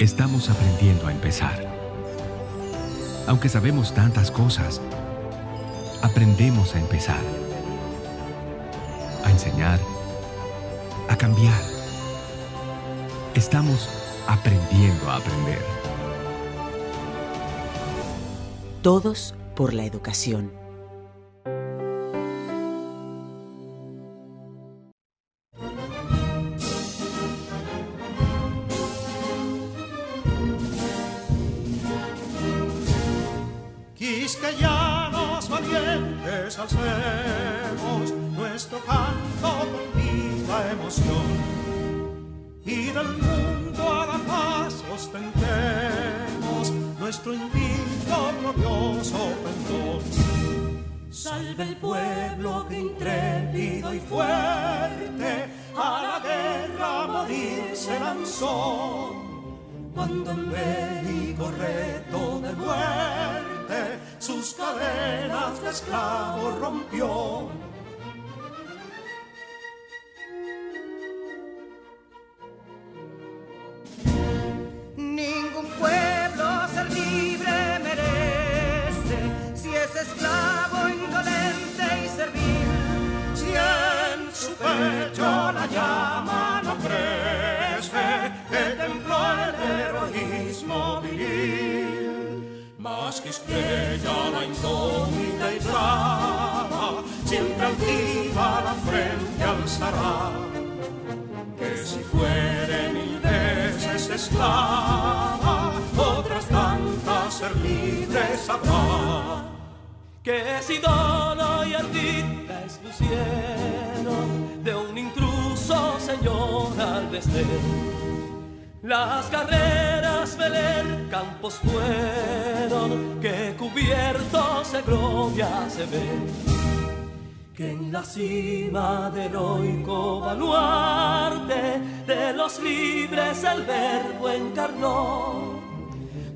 Estamos aprendiendo a empezar. Aunque sabemos tantas cosas, aprendemos a empezar, a enseñar, a cambiar. Estamos aprendiendo a aprender. Todos por la educación. Quisqueyanos valientes alcemos nuestro canto con viva emoción, y del mundo a la paz ostentemos nuestro invicto glorioso pendón. Salve el pueblo que intrépido y fuerte a la guerra a morir se lanzó, cuando en bélico reto de muerte sus cadenas de esclavos rompió. Ningún pueblo ser libre merece si es esclavo, indolente y servil. Si en su pecho la llama no crece, que templó el heroísmo viril, más que estrella la incógnita y flama, siempre altiva la frente alzará, que si fuere mil veces esclava, otras tantas ser libres habrá. Que si dono y ardita expusieron de un intruso señor al desdén, las carreras veler campos fueron que cubiertos de gloria se ven, que en la cima del heroico baluarte de los libres el verbo encarnó,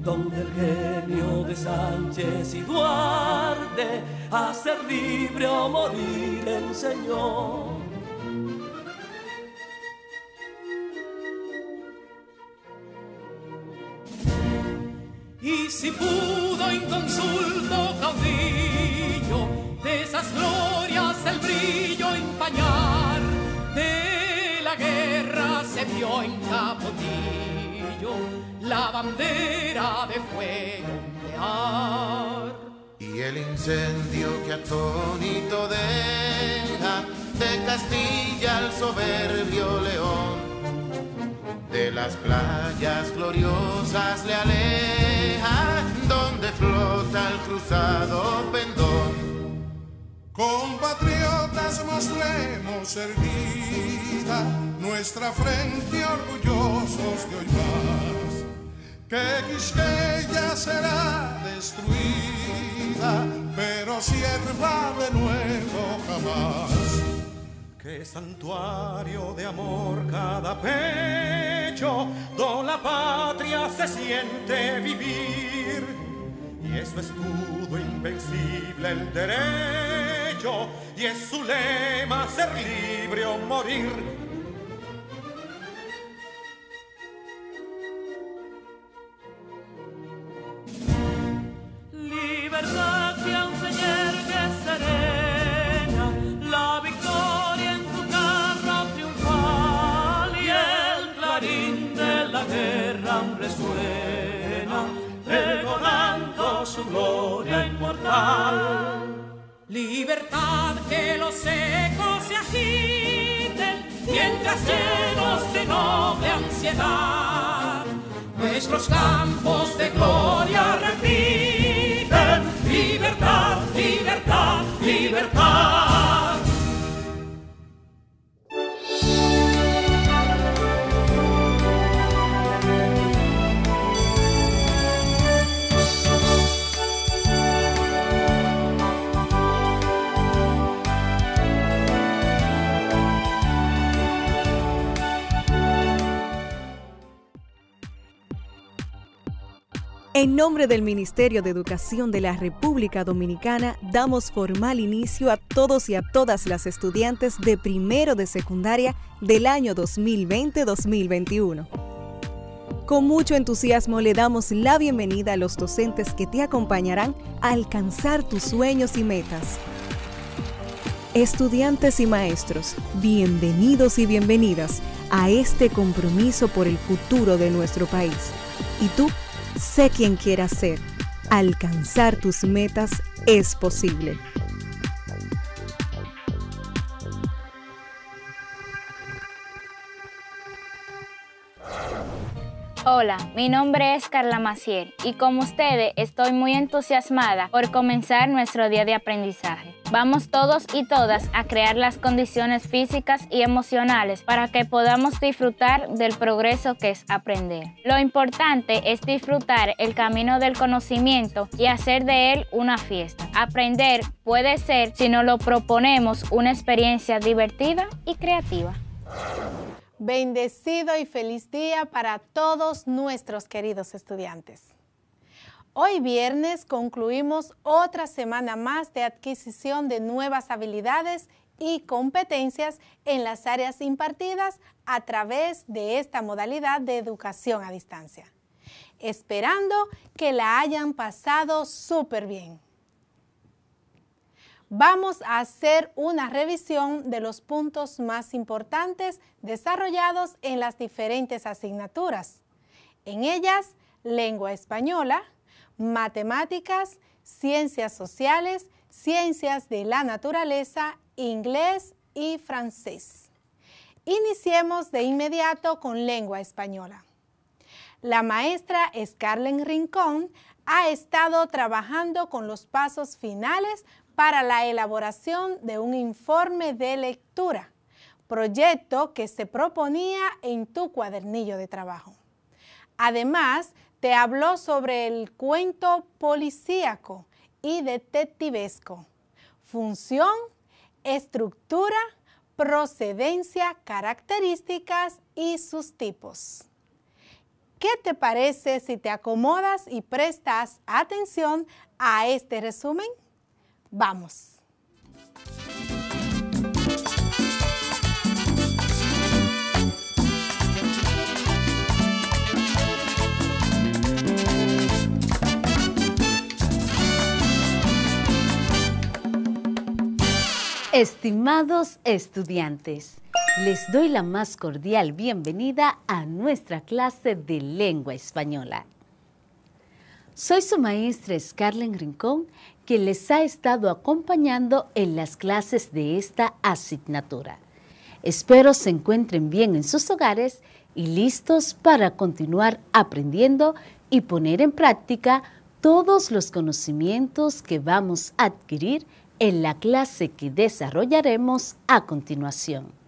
donde el genio de Sánchez y Duarte a ser libre o morir enseñó. Y si pudo inconsulto caudillo de esas glorias el brillo empañar, de la guerra se vio en Capotillo la bandera de fuego ondear. Y el incendio que atónito deja de Castilla al soberbio león, de las playas gloriosas le aleja, donde flota el cruzado pendón. Compatriotas, mostremos erguida nuestra frente orgullosos de hoy más, que Quisqueya será destruida, pero sierva de nuevo jamás. Que santuario de amor cada pecho, donde la patria se siente vivir, y es su escudo invencible el derecho, y es su lema ser libre o morir. Libertad que aún se yergue serena, la victoria en su carro triunfal, y el clarín de la guerra aún resuena, pregonando su gloria inmortal. Libertad, que los ecos se agiten mientras llenos de noble ansiedad nuestros campos de gloria repiten: libertad, libertad, libertad. En nombre del Ministerio de Educación de la República Dominicana, damos formal inicio a todos y a todas las estudiantes de primero de secundaria del año 2020-2021. Con mucho entusiasmo le damos la bienvenida a los docentes que te acompañarán a alcanzar tus sueños y metas. Estudiantes y maestros, bienvenidos y bienvenidas a este compromiso por el futuro de nuestro país. Y tú, sé quien quieras ser. Alcanzar tus metas es posible. Hola, mi nombre es Carla Maciel y como ustedes estoy muy entusiasmada por comenzar nuestro día de aprendizaje. Vamos todos y todas a crear las condiciones físicas y emocionales para que podamos disfrutar del progreso que es aprender. Lo importante es disfrutar el camino del conocimiento y hacer de él una fiesta. Aprender puede ser, si nos lo proponemos, una experiencia divertida y creativa. Bendecido y feliz día para todos nuestros queridos estudiantes. Hoy viernes concluimos otra semana más de adquisición de nuevas habilidades y competencias en las áreas impartidas a través de esta modalidad de educación a distancia. Esperando que la hayan pasado súper bien. Vamos a hacer una revisión de los puntos más importantes desarrollados en las diferentes asignaturas. En ellas, lengua española, matemáticas, ciencias sociales, ciencias de la naturaleza, inglés y francés. Iniciemos de inmediato con lengua española. La maestra Scarlett Rincón ha estado trabajando con los pasos finales para la elaboración de un informe de lectura, proyecto que se proponía en tu cuadernillo de trabajo. Además, te habló sobre el cuento policíaco y detectivesco, función, estructura, procedencia, características y sus tipos. ¿Qué te parece si te acomodas y prestas atención a este resumen? ¡Vamos! Estimados estudiantes, les doy la más cordial bienvenida a nuestra clase de lengua española. Soy su maestra Scarlett Rincón, quien les ha estado acompañando en las clases de esta asignatura. Espero se encuentren bien en sus hogares y listos para continuar aprendiendo y poner en práctica todos los conocimientos que vamos a adquirir en la clase que desarrollaremos a continuación.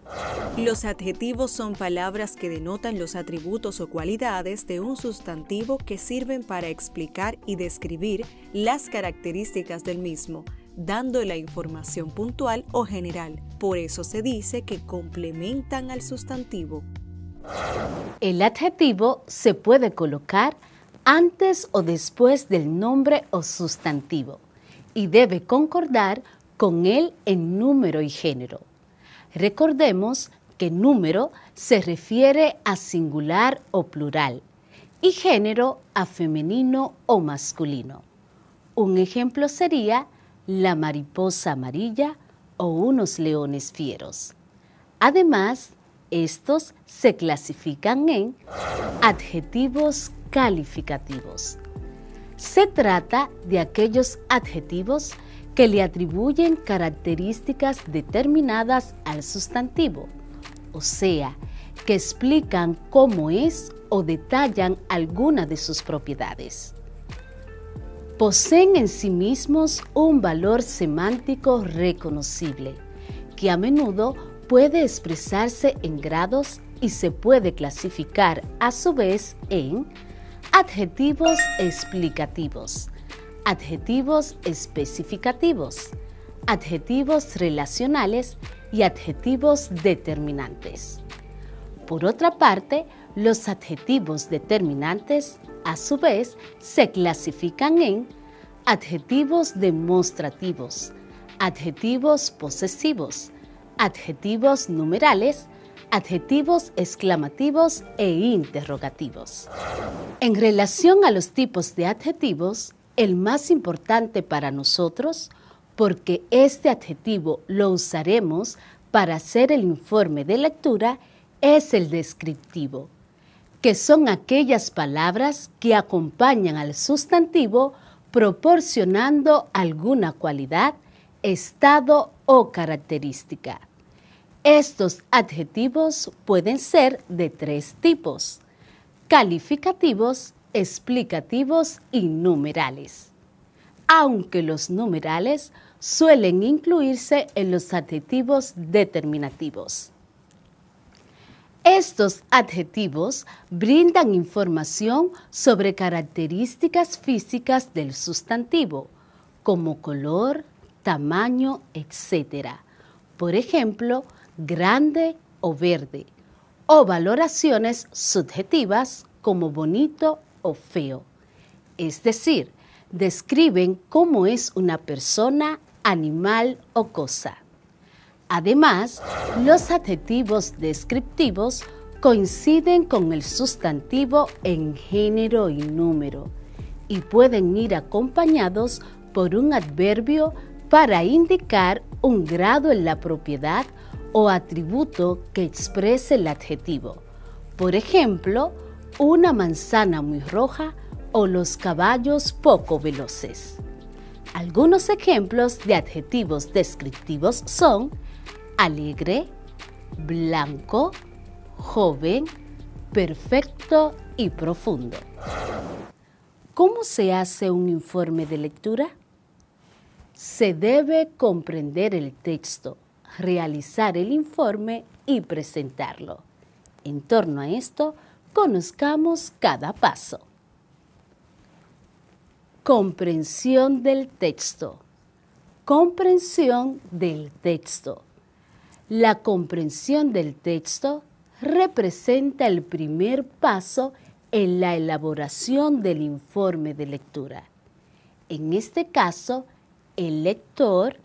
Los adjetivos son palabras que denotan los atributos o cualidades de un sustantivo que sirven para explicar y describir las características del mismo, dando la información puntual o general. Por eso se dice que complementan al sustantivo. El adjetivo se puede colocar antes o después del nombre o sustantivo y debe concordar con él en número y género. Recordemos que número se refiere a singular o plural y género a femenino o masculino. Un ejemplo sería la mariposa amarilla o unos leones fieros. Además, estos se clasifican en adjetivos calificativos. Se trata de aquellos adjetivos que le atribuyen características determinadas al sustantivo, o sea, que explican cómo es o detallan alguna de sus propiedades. Poseen en sí mismos un valor semántico reconocible, que a menudo puede expresarse en grados y se puede clasificar a su vez en adjetivos explicativos, adjetivos especificativos, adjetivos relacionales y adjetivos determinantes. Por otra parte, los adjetivos determinantes, a su vez, se clasifican en adjetivos demostrativos, adjetivos posesivos, adjetivos numerales, adjetivos exclamativos e interrogativos. En relación a los tipos de adjetivos, el más importante para nosotros, porque este adjetivo lo usaremos para hacer el informe de lectura, es el descriptivo, que son aquellas palabras que acompañan al sustantivo proporcionando alguna cualidad, estado o característica. Estos adjetivos pueden ser de 3 tipos: calificativos, explicativos y numerales, aunque los numerales suelen incluirse en los adjetivos determinativos. Estos adjetivos brindan información sobre características físicas del sustantivo, como color, tamaño, etc. Por ejemplo, grande o verde, o valoraciones subjetivas como bonito o feo. Es decir, describen cómo es una persona, animal o cosa. Además, los adjetivos descriptivos coinciden con el sustantivo en género y número y pueden ir acompañados por un adverbio para indicar un grado en la propiedad o atributo que exprese el adjetivo. Por ejemplo, una manzana muy roja o los caballos poco veloces. Algunos ejemplos de adjetivos descriptivos son alegre, blanco, joven, perfecto y profundo. ¿Cómo se hace un informe de lectura? Se debe comprender el texto, realizar el informe y presentarlo. En torno a esto, conozcamos cada paso. Comprensión del texto. Comprensión del texto. La comprensión del texto representa el primer paso en la elaboración del informe de lectura. En este caso, el lector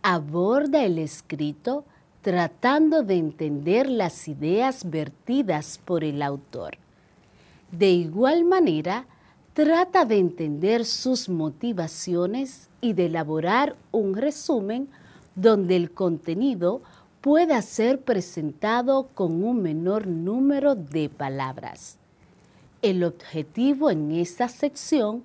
aborda el escrito tratando de entender las ideas vertidas por el autor. De igual manera, trata de entender sus motivaciones y de elaborar un resumen donde el contenido pueda ser presentado con un menor número de palabras. El objetivo en esta sección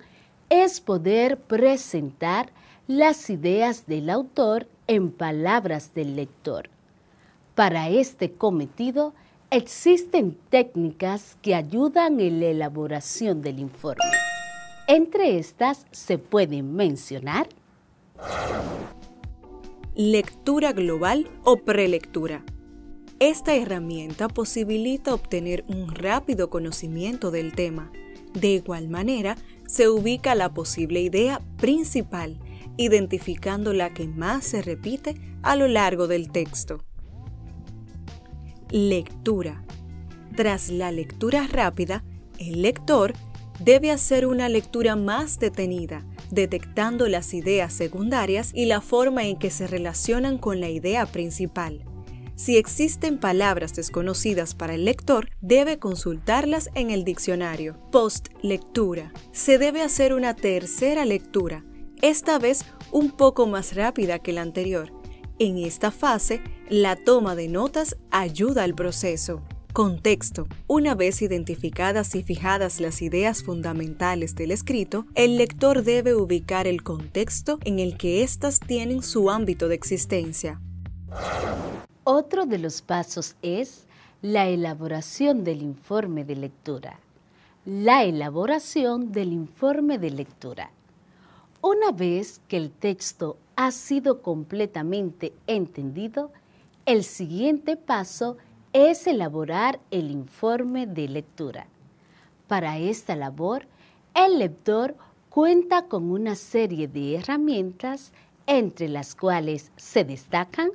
es poder presentar las ideas del autor en palabras del lector. Para este cometido, existen técnicas que ayudan en la elaboración del informe. Entre estas se pueden mencionar lectura global o prelectura. Esta herramienta posibilita obtener un rápido conocimiento del tema. De igual manera, se ubica la posible idea principal, identificando la que más se repite a lo largo del texto. Lectura. Tras la lectura rápida, el lector debe hacer una lectura más detenida, detectando las ideas secundarias y la forma en que se relacionan con la idea principal. Si existen palabras desconocidas para el lector, debe consultarlas en el diccionario. Post-lectura. Se debe hacer una tercera lectura, esta vez un poco más rápida que la anterior. En esta fase, la toma de notas ayuda al proceso. Contexto. Una vez identificadas y fijadas las ideas fundamentales del escrito, el lector debe ubicar el contexto en el que éstas tienen su ámbito de existencia. Otro de los pasos es la elaboración del informe de lectura. La elaboración del informe de lectura. Una vez que el texto ha sido completamente entendido, el siguiente paso es elaborar el informe de lectura. Para esta labor, el lector cuenta con una serie de herramientas, entre las cuales se destacan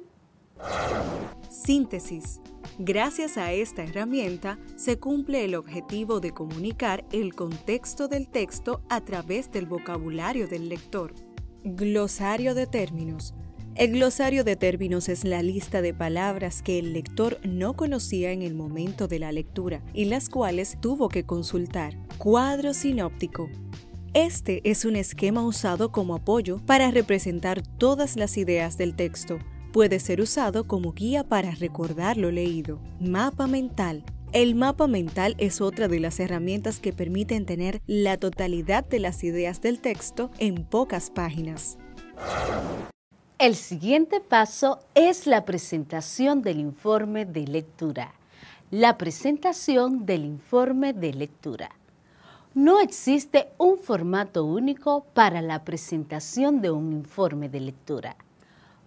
síntesis. Gracias a esta herramienta se cumple el objetivo de comunicar el contexto del texto a través del vocabulario del lector. Glosario de términos. El glosario de términos es la lista de palabras que el lector no conocía en el momento de la lectura y las cuales tuvo que consultar. Cuadro sinóptico. Este es un esquema usado como apoyo para representar todas las ideas del texto. Puede ser usado como guía para recordar lo leído. Mapa mental. El mapa mental es otra de las herramientas que permiten tener la totalidad de las ideas del texto en pocas páginas. El siguiente paso es la presentación del informe de lectura. La presentación del informe de lectura. No existe un formato único para la presentación de un informe de lectura.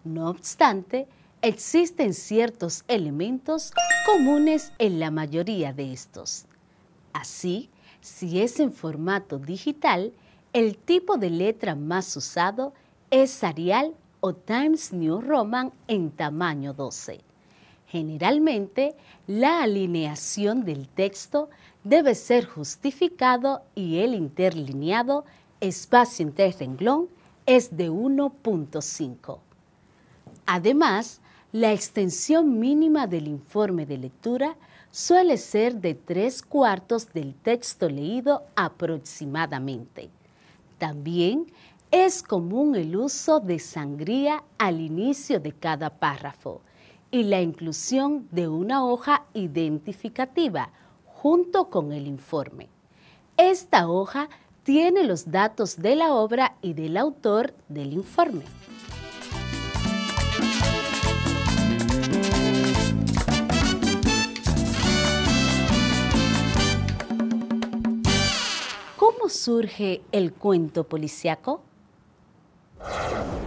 No obstante, existen ciertos elementos comunes en la mayoría de estos. Así, si es en formato digital, el tipo de letra más usado es Arial o Times New Roman en tamaño 12. Generalmente, la alineación del texto debe ser justificado y el interlineado, espacio entre renglón, es de 1.5. Además, la extensión mínima del informe de lectura suele ser de 3/4 del texto leído aproximadamente. También es común el uso de sangría al inicio de cada párrafo y la inclusión de una hoja identificativa junto con el informe. Esta hoja tiene los datos de la obra y del autor del informe. ¿Cómo surge el cuento policíaco?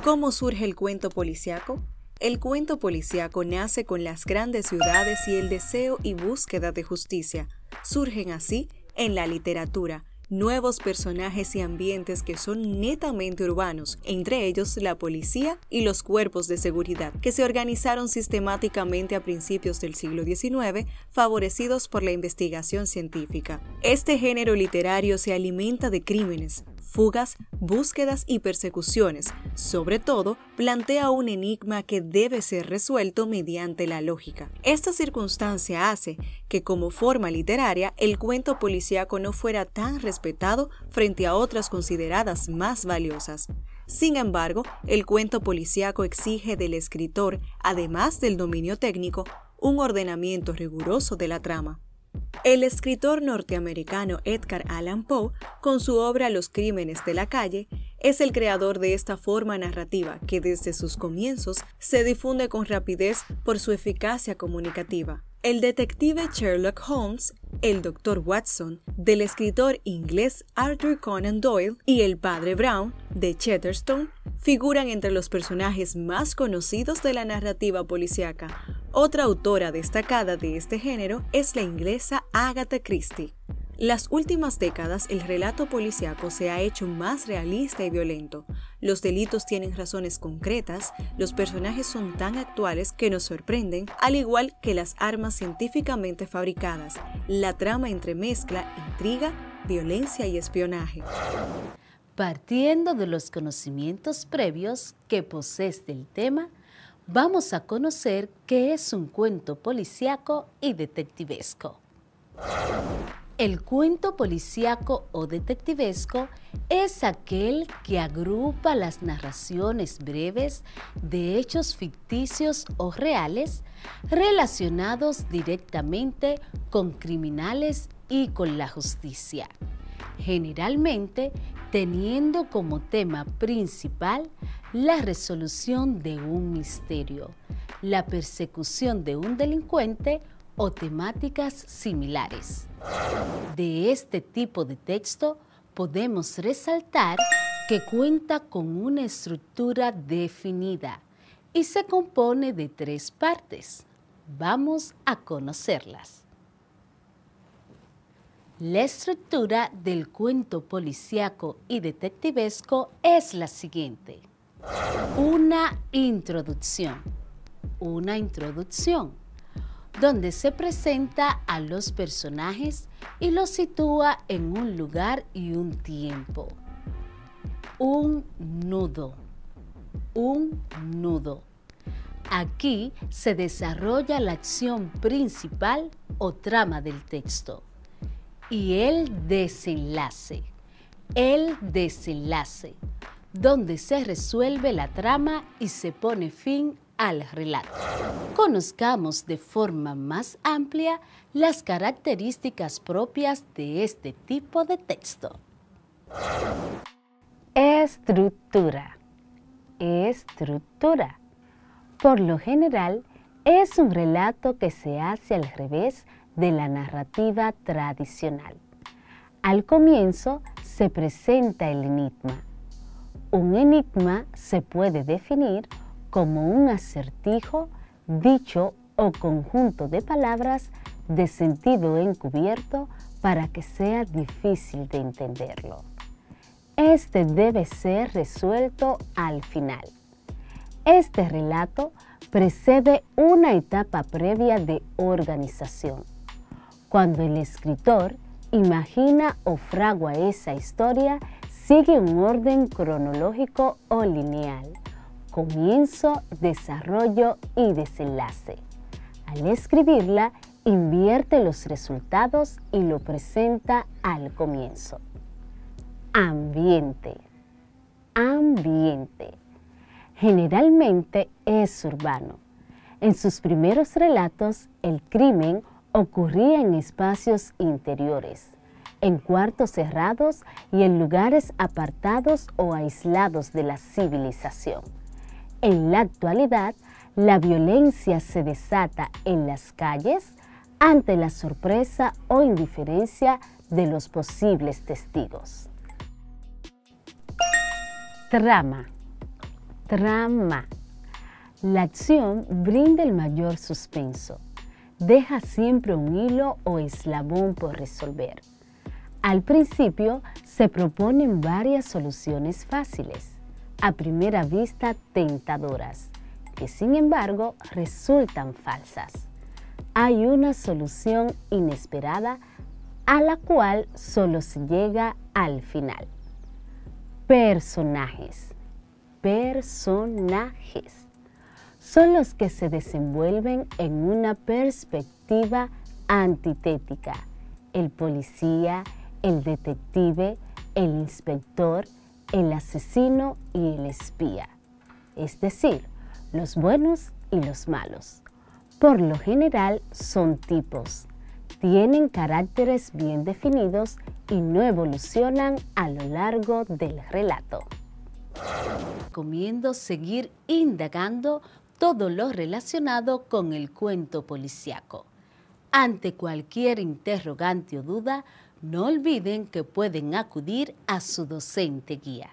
¿Cómo surge el cuento policíaco? El cuento policíaco nace con las grandes ciudades y el deseo y búsqueda de justicia. Surgen así, en la literatura, nuevos personajes y ambientes que son netamente urbanos, entre ellos la policía y los cuerpos de seguridad, que se organizaron sistemáticamente a principios del siglo XIX, favorecidos por la investigación científica. Este género literario se alimenta de crímenes, fugas, búsquedas y persecuciones. Sobre todo, plantea un enigma que debe ser resuelto mediante la lógica. Esta circunstancia hace que, como forma literaria, el cuento policíaco no fuera tan respetado frente a otras consideradas más valiosas. Sin embargo, el cuento policíaco exige del escritor, además del dominio técnico, un ordenamiento riguroso de la trama. El escritor norteamericano Edgar Allan Poe, con su obra Los crímenes de la calle, es el creador de esta forma narrativa que desde sus comienzos se difunde con rapidez por su eficacia comunicativa. El detective Sherlock Holmes, el Dr. Watson, del escritor inglés Arthur Conan Doyle, y el Padre Brown, de Chatterton, figuran entre los personajes más conocidos de la narrativa policíaca. Otra autora destacada de este género es la inglesa Agatha Christie. Las últimas décadas el relato policíaco se ha hecho más realista y violento. Los delitos tienen razones concretas, los personajes son tan actuales que nos sorprenden, al igual que las armas científicamente fabricadas. La trama entremezcla intriga, violencia y espionaje. Partiendo de los conocimientos previos que posees del tema, vamos a conocer qué es un cuento policíaco y detectivesco. El cuento policíaco o detectivesco es aquel que agrupa las narraciones breves de hechos ficticios o reales relacionados directamente con criminales y con la justicia, generalmente teniendo como tema principal la resolución de un misterio, la persecución de un delincuente o temáticas similares. De este tipo de texto podemos resaltar que cuenta con una estructura definida y se compone de 3 partes. Vamos a conocerlas. La estructura del cuento policíaco y detectivesco es la siguiente. Una introducción. Donde se presenta a los personajes y los sitúa en un lugar y un tiempo. Un nudo. un nudo. Aquí se desarrolla la acción principal o trama del texto. Y el desenlace, donde se resuelve la trama y se pone fin al relato. Conozcamos de forma más amplia las características propias de este tipo de texto. Estructura. Por lo general, es un relato que se hace al revés de la narrativa tradicional. Al comienzo se presenta el enigma. Un enigma se puede definir como un acertijo, dicho o conjunto de palabras de sentido encubierto para que sea difícil de entenderlo. Este debe ser resuelto al final. Este relato precede una etapa previa de organización, cuando el escritor imagina o fragua esa historia, sigue un orden cronológico o lineal, comienzo, desarrollo y desenlace. Al escribirla, invierte los resultados y lo presenta al comienzo. Ambiente. Generalmente es urbano. En sus primeros relatos, el crimen ocurría en espacios interiores, en cuartos cerrados y en lugares apartados o aislados de la civilización. En la actualidad, la violencia se desata en las calles ante la sorpresa o indiferencia de los posibles testigos. Trama. La acción brinda el mayor suspenso. Deja siempre un hilo o eslabón por resolver. Al principio se proponen varias soluciones fáciles, a primera vista tentadoras, que sin embargo resultan falsas. Hay una solución inesperada a la cual solo se llega al final. Personajes. Son los que se desenvuelven en una perspectiva antitética. El policía, el detective, el inspector, el asesino y el espía. Es decir, los buenos y los malos. Por lo general son tipos. Tienen caracteres bien definidos y no evolucionan a lo largo del relato. Recomiendo seguir indagando todo lo relacionado con el cuento policíaco. Ante cualquier interrogante o duda, no olviden que pueden acudir a su docente guía.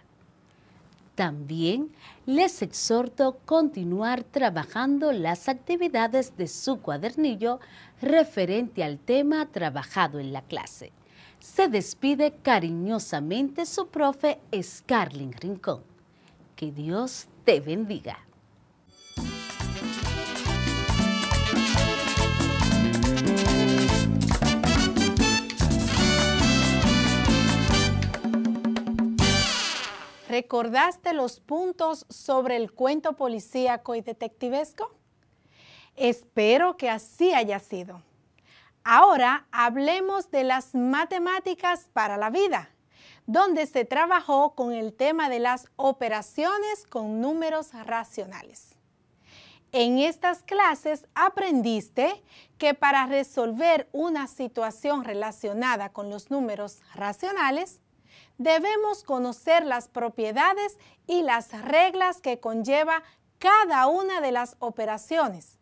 También les exhorto a continuar trabajando las actividades de su cuadernillo referente al tema trabajado en la clase. Se despide cariñosamente su profe Scarlin Rincón. Que Dios te bendiga. ¿Recordaste los puntos sobre el cuento policíaco y detectivesco? Espero que así haya sido. Ahora hablemos de las matemáticas para la vida, donde se trabajó con el tema de las operaciones con números racionales. En estas clases aprendiste que para resolver una situación relacionada con los números racionales, debemos conocer las propiedades y las reglas que conlleva cada una de las operaciones,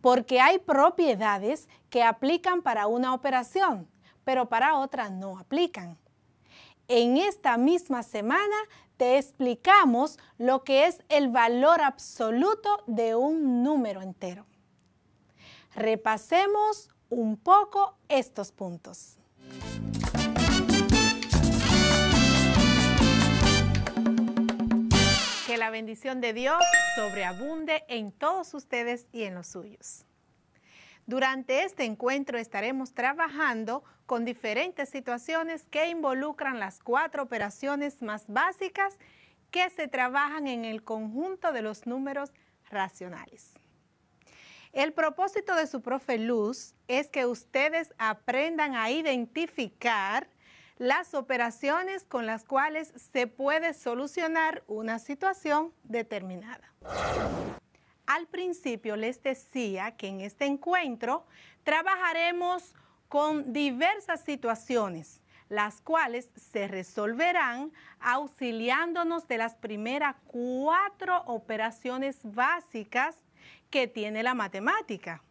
porque hay propiedades que aplican para una operación, pero para otra no aplican. En esta misma semana te explicamos lo que es el valor absoluto de un número entero. Repasemos un poco estos puntos. Que la bendición de Dios sobreabunde en todos ustedes y en los suyos. Durante este encuentro estaremos trabajando con diferentes situaciones que involucran las 4 operaciones más básicas que se trabajan en el conjunto de los números racionales. El propósito de su profe Luz es que ustedes aprendan a identificar las operaciones con las cuales se puede solucionar una situación determinada. Al principio les decía que en este encuentro trabajaremos con diversas situaciones, las cuales se resolverán auxiliándonos de las primeras 4 operaciones básicas que tiene la matemática.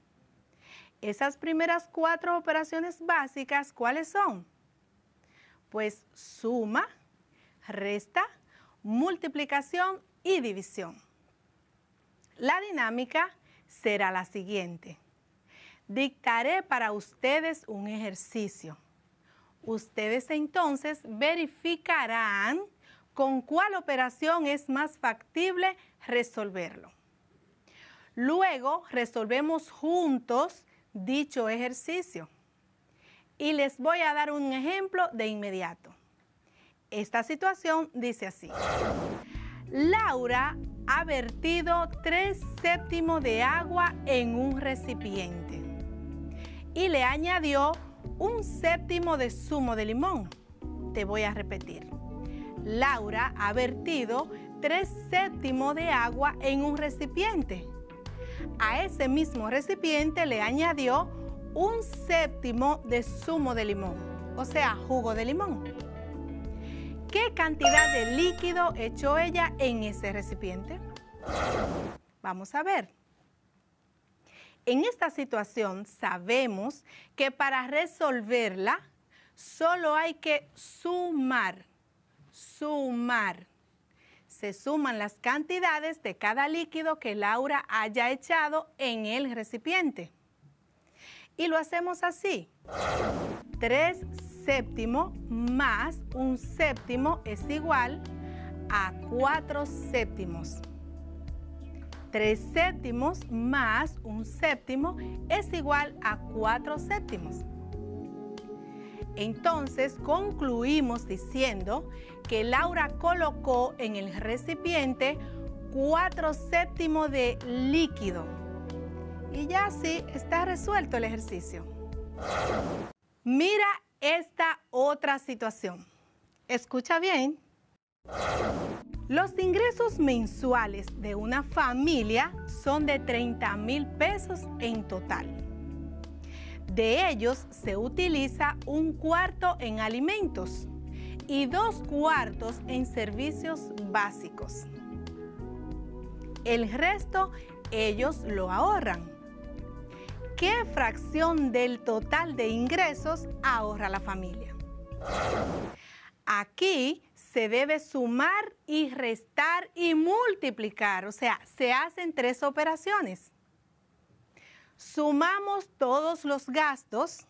Esas primeras 4 operaciones básicas, ¿cuáles son? Pues suma, resta, multiplicación y división. La dinámica será la siguiente. Dictaré para ustedes un ejercicio. Ustedes entonces verificarán con cuál operación es más factible resolverlo. Luego resolvemos juntos dicho ejercicio. Y les voy a dar un ejemplo de inmediato. Esta situación dice así. Laura ha vertido 3/7 de agua en un recipiente y le añadió 1/7 de zumo de limón. Te voy a repetir. Laura ha vertido 3/7 de agua en un recipiente. A ese mismo recipiente le añadió 1/7 de zumo de limón, o sea, jugo de limón. ¿Qué cantidad de líquido echó ella en ese recipiente? Vamos a ver. En esta situación sabemos que para resolverla solo hay que sumar. Se suman las cantidades de cada líquido que Laura haya echado en el recipiente. Y lo hacemos así. 3/7 más 1/7 es igual a 4/7. 3/7 más 1/7 es igual a 4/7. Entonces concluimos diciendo que Laura colocó en el recipiente 4/7 de líquido. Y ya así está resuelto el ejercicio. Mira esta otra situación. Escucha bien. Los ingresos mensuales de una familia son de 30,000 pesos en total. De ellos se utiliza 1/4 en alimentos y 2/4 en servicios básicos. El resto ellos lo ahorran. ¿Qué fracción del total de ingresos ahorra la familia? Aquí se debe sumar y restar y multiplicar, o sea, se hacen 3 operaciones. Sumamos todos los gastos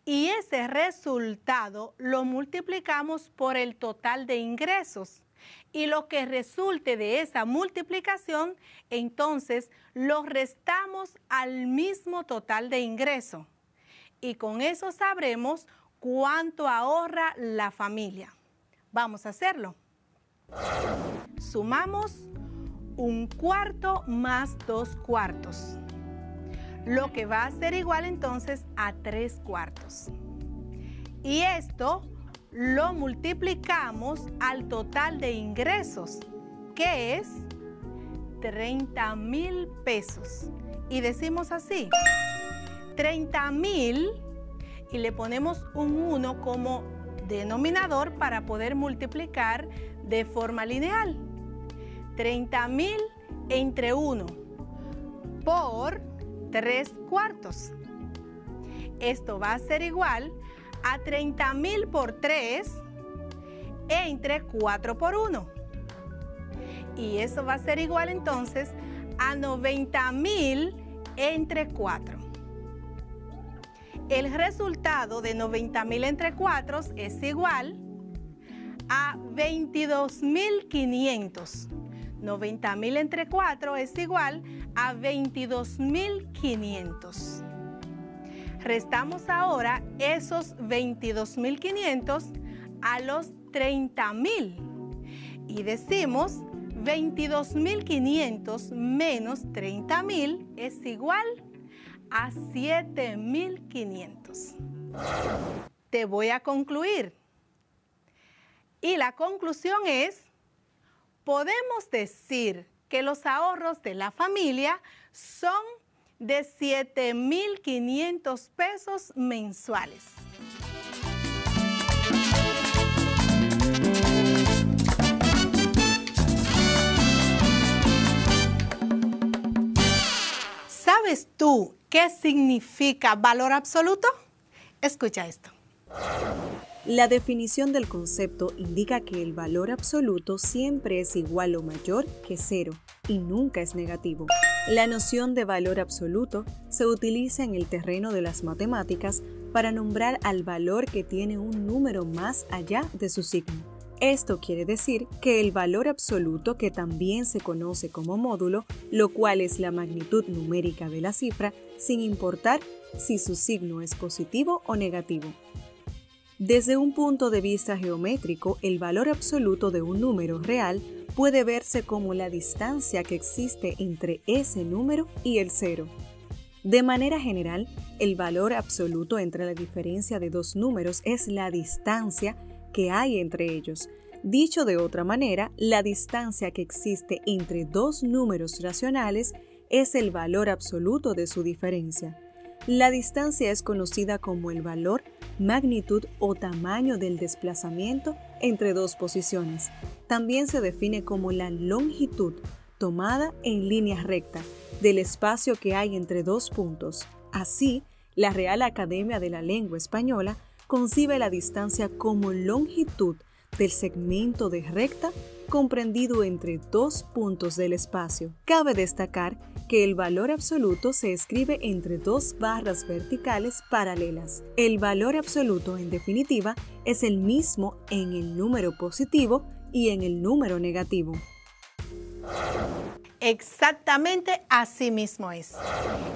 y ese resultado lo multiplicamos por el total de ingresos. Y lo que resulte de esa multiplicación, entonces lo restamos al mismo total de ingreso. Y con eso sabremos cuánto ahorra la familia. Vamos a hacerlo. Sumamos 1/4 más 2/4. Lo que va a ser igual entonces a 3/4. Y esto lo multiplicamos al total de ingresos, que es 30,000 pesos. Y decimos así, 30,000 y le ponemos un 1 como denominador para poder multiplicar de forma lineal. 30,000 entre 1 por 3/4. Esto va a ser igual a 30,000 por 3 entre 4 por 1. Y eso va a ser igual entonces a 90,000 entre 4. El resultado de 90,000 entre 4 es igual a 22,500. 90,000 entre 4 es igual a 22,500. Restamos ahora esos 22,500 a los 30,000 y decimos 22.500 menos 30.000 es igual a 7.500. Te voy a concluir. Y la conclusión es, podemos decir que los ahorros de la familia son de 7.500 pesos mensuales. ¿Sabes tú qué significa valor absoluto? Escucha esto. La definición del concepto indica que el valor absoluto siempre es igual o mayor que cero y nunca es negativo. La noción de valor absoluto se utiliza en el terreno de las matemáticas para nombrar al valor que tiene un número más allá de su signo. Esto quiere decir que el valor absoluto, que también se conoce como módulo, lo cual es la magnitud numérica de la cifra, sin importar si su signo es positivo o negativo. Desde un punto de vista geométrico, el valor absoluto de un número real puede verse como la distancia que existe entre ese número y el cero. De manera general, el valor absoluto entre la diferencia de dos números es la distancia que hay entre ellos. Dicho de otra manera, la distancia que existe entre dos números racionales es el valor absoluto de su diferencia. La distancia es conocida como el valor, magnitud o tamaño del desplazamiento entre dos posiciones. También se define como la longitud tomada en línea recta del espacio que hay entre dos puntos. Así, la Real Academia de la Lengua Española concibe la distancia como longitud del segmento de recta comprendido entre dos puntos del espacio. Cabe destacar que el valor absoluto se escribe entre dos barras verticales paralelas. El valor absoluto, en definitiva, es el mismo en el número positivo y en el número negativo. Exactamente así mismo es.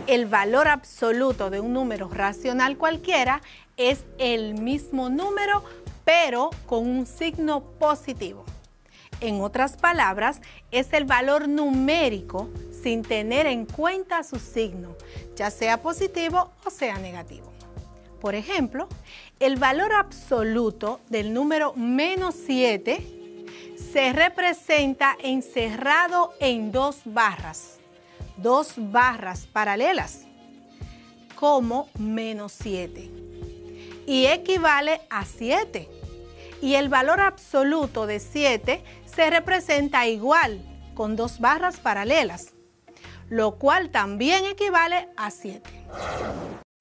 El valor absoluto de un número racional cualquiera es el mismo número, pero con un signo positivo. En otras palabras, es el valor numérico sin tener en cuenta su signo, ya sea positivo o sea negativo. Por ejemplo, el valor absoluto del número -7 se representa encerrado en dos barras paralelas, como -7, y equivale a 7. Y el valor absoluto de 7 se representa igual, con dos barras paralelas, lo cual también equivale a 7.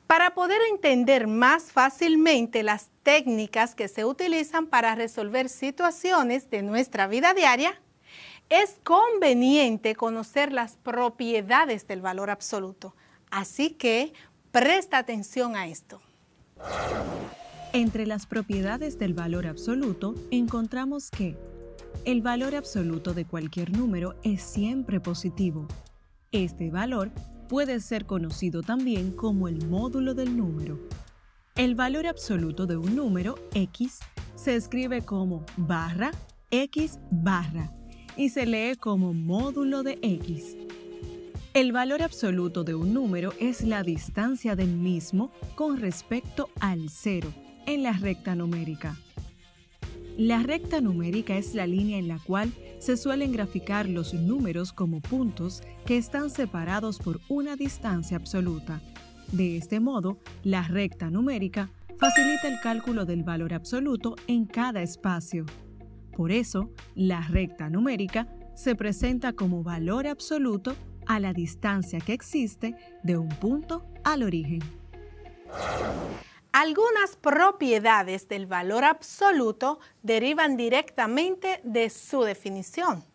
Para poder entender más fácilmente las técnicas que se utilizan para resolver situaciones de nuestra vida diaria, es conveniente conocer las propiedades del valor absoluto. Así que presta atención a esto. Entre las propiedades del valor absoluto encontramos que el valor absoluto de cualquier número es siempre positivo. Este valor puede ser conocido también como el módulo del número. El valor absoluto de un número X se escribe como barra X barra y se lee como módulo de X. El valor absoluto de un número es la distancia del mismo con respecto al cero en la recta numérica. La recta numérica es la línea en la cual se suelen graficar los números como puntos que están separados por una distancia absoluta. De este modo, la recta numérica facilita el cálculo del valor absoluto en cada espacio. Por eso, la recta numérica se presenta como valor absoluto a la distancia que existe de un punto al origen. Algunas propiedades del valor absoluto derivan directamente de su definición.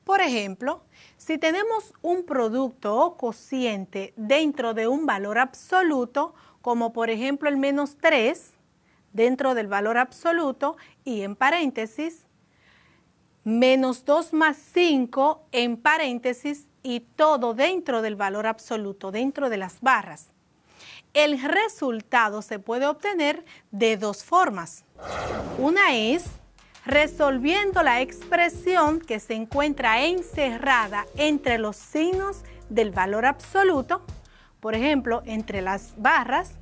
Por ejemplo, si tenemos un producto o cociente dentro de un valor absoluto, como por ejemplo el -3 dentro del valor absoluto y en paréntesis, -2 más 5 en paréntesis y todo dentro del valor absoluto, dentro de las barras. El resultado se puede obtener de dos formas. Una es resolviendo la expresión que se encuentra encerrada entre los signos del valor absoluto, por ejemplo, entre las barras,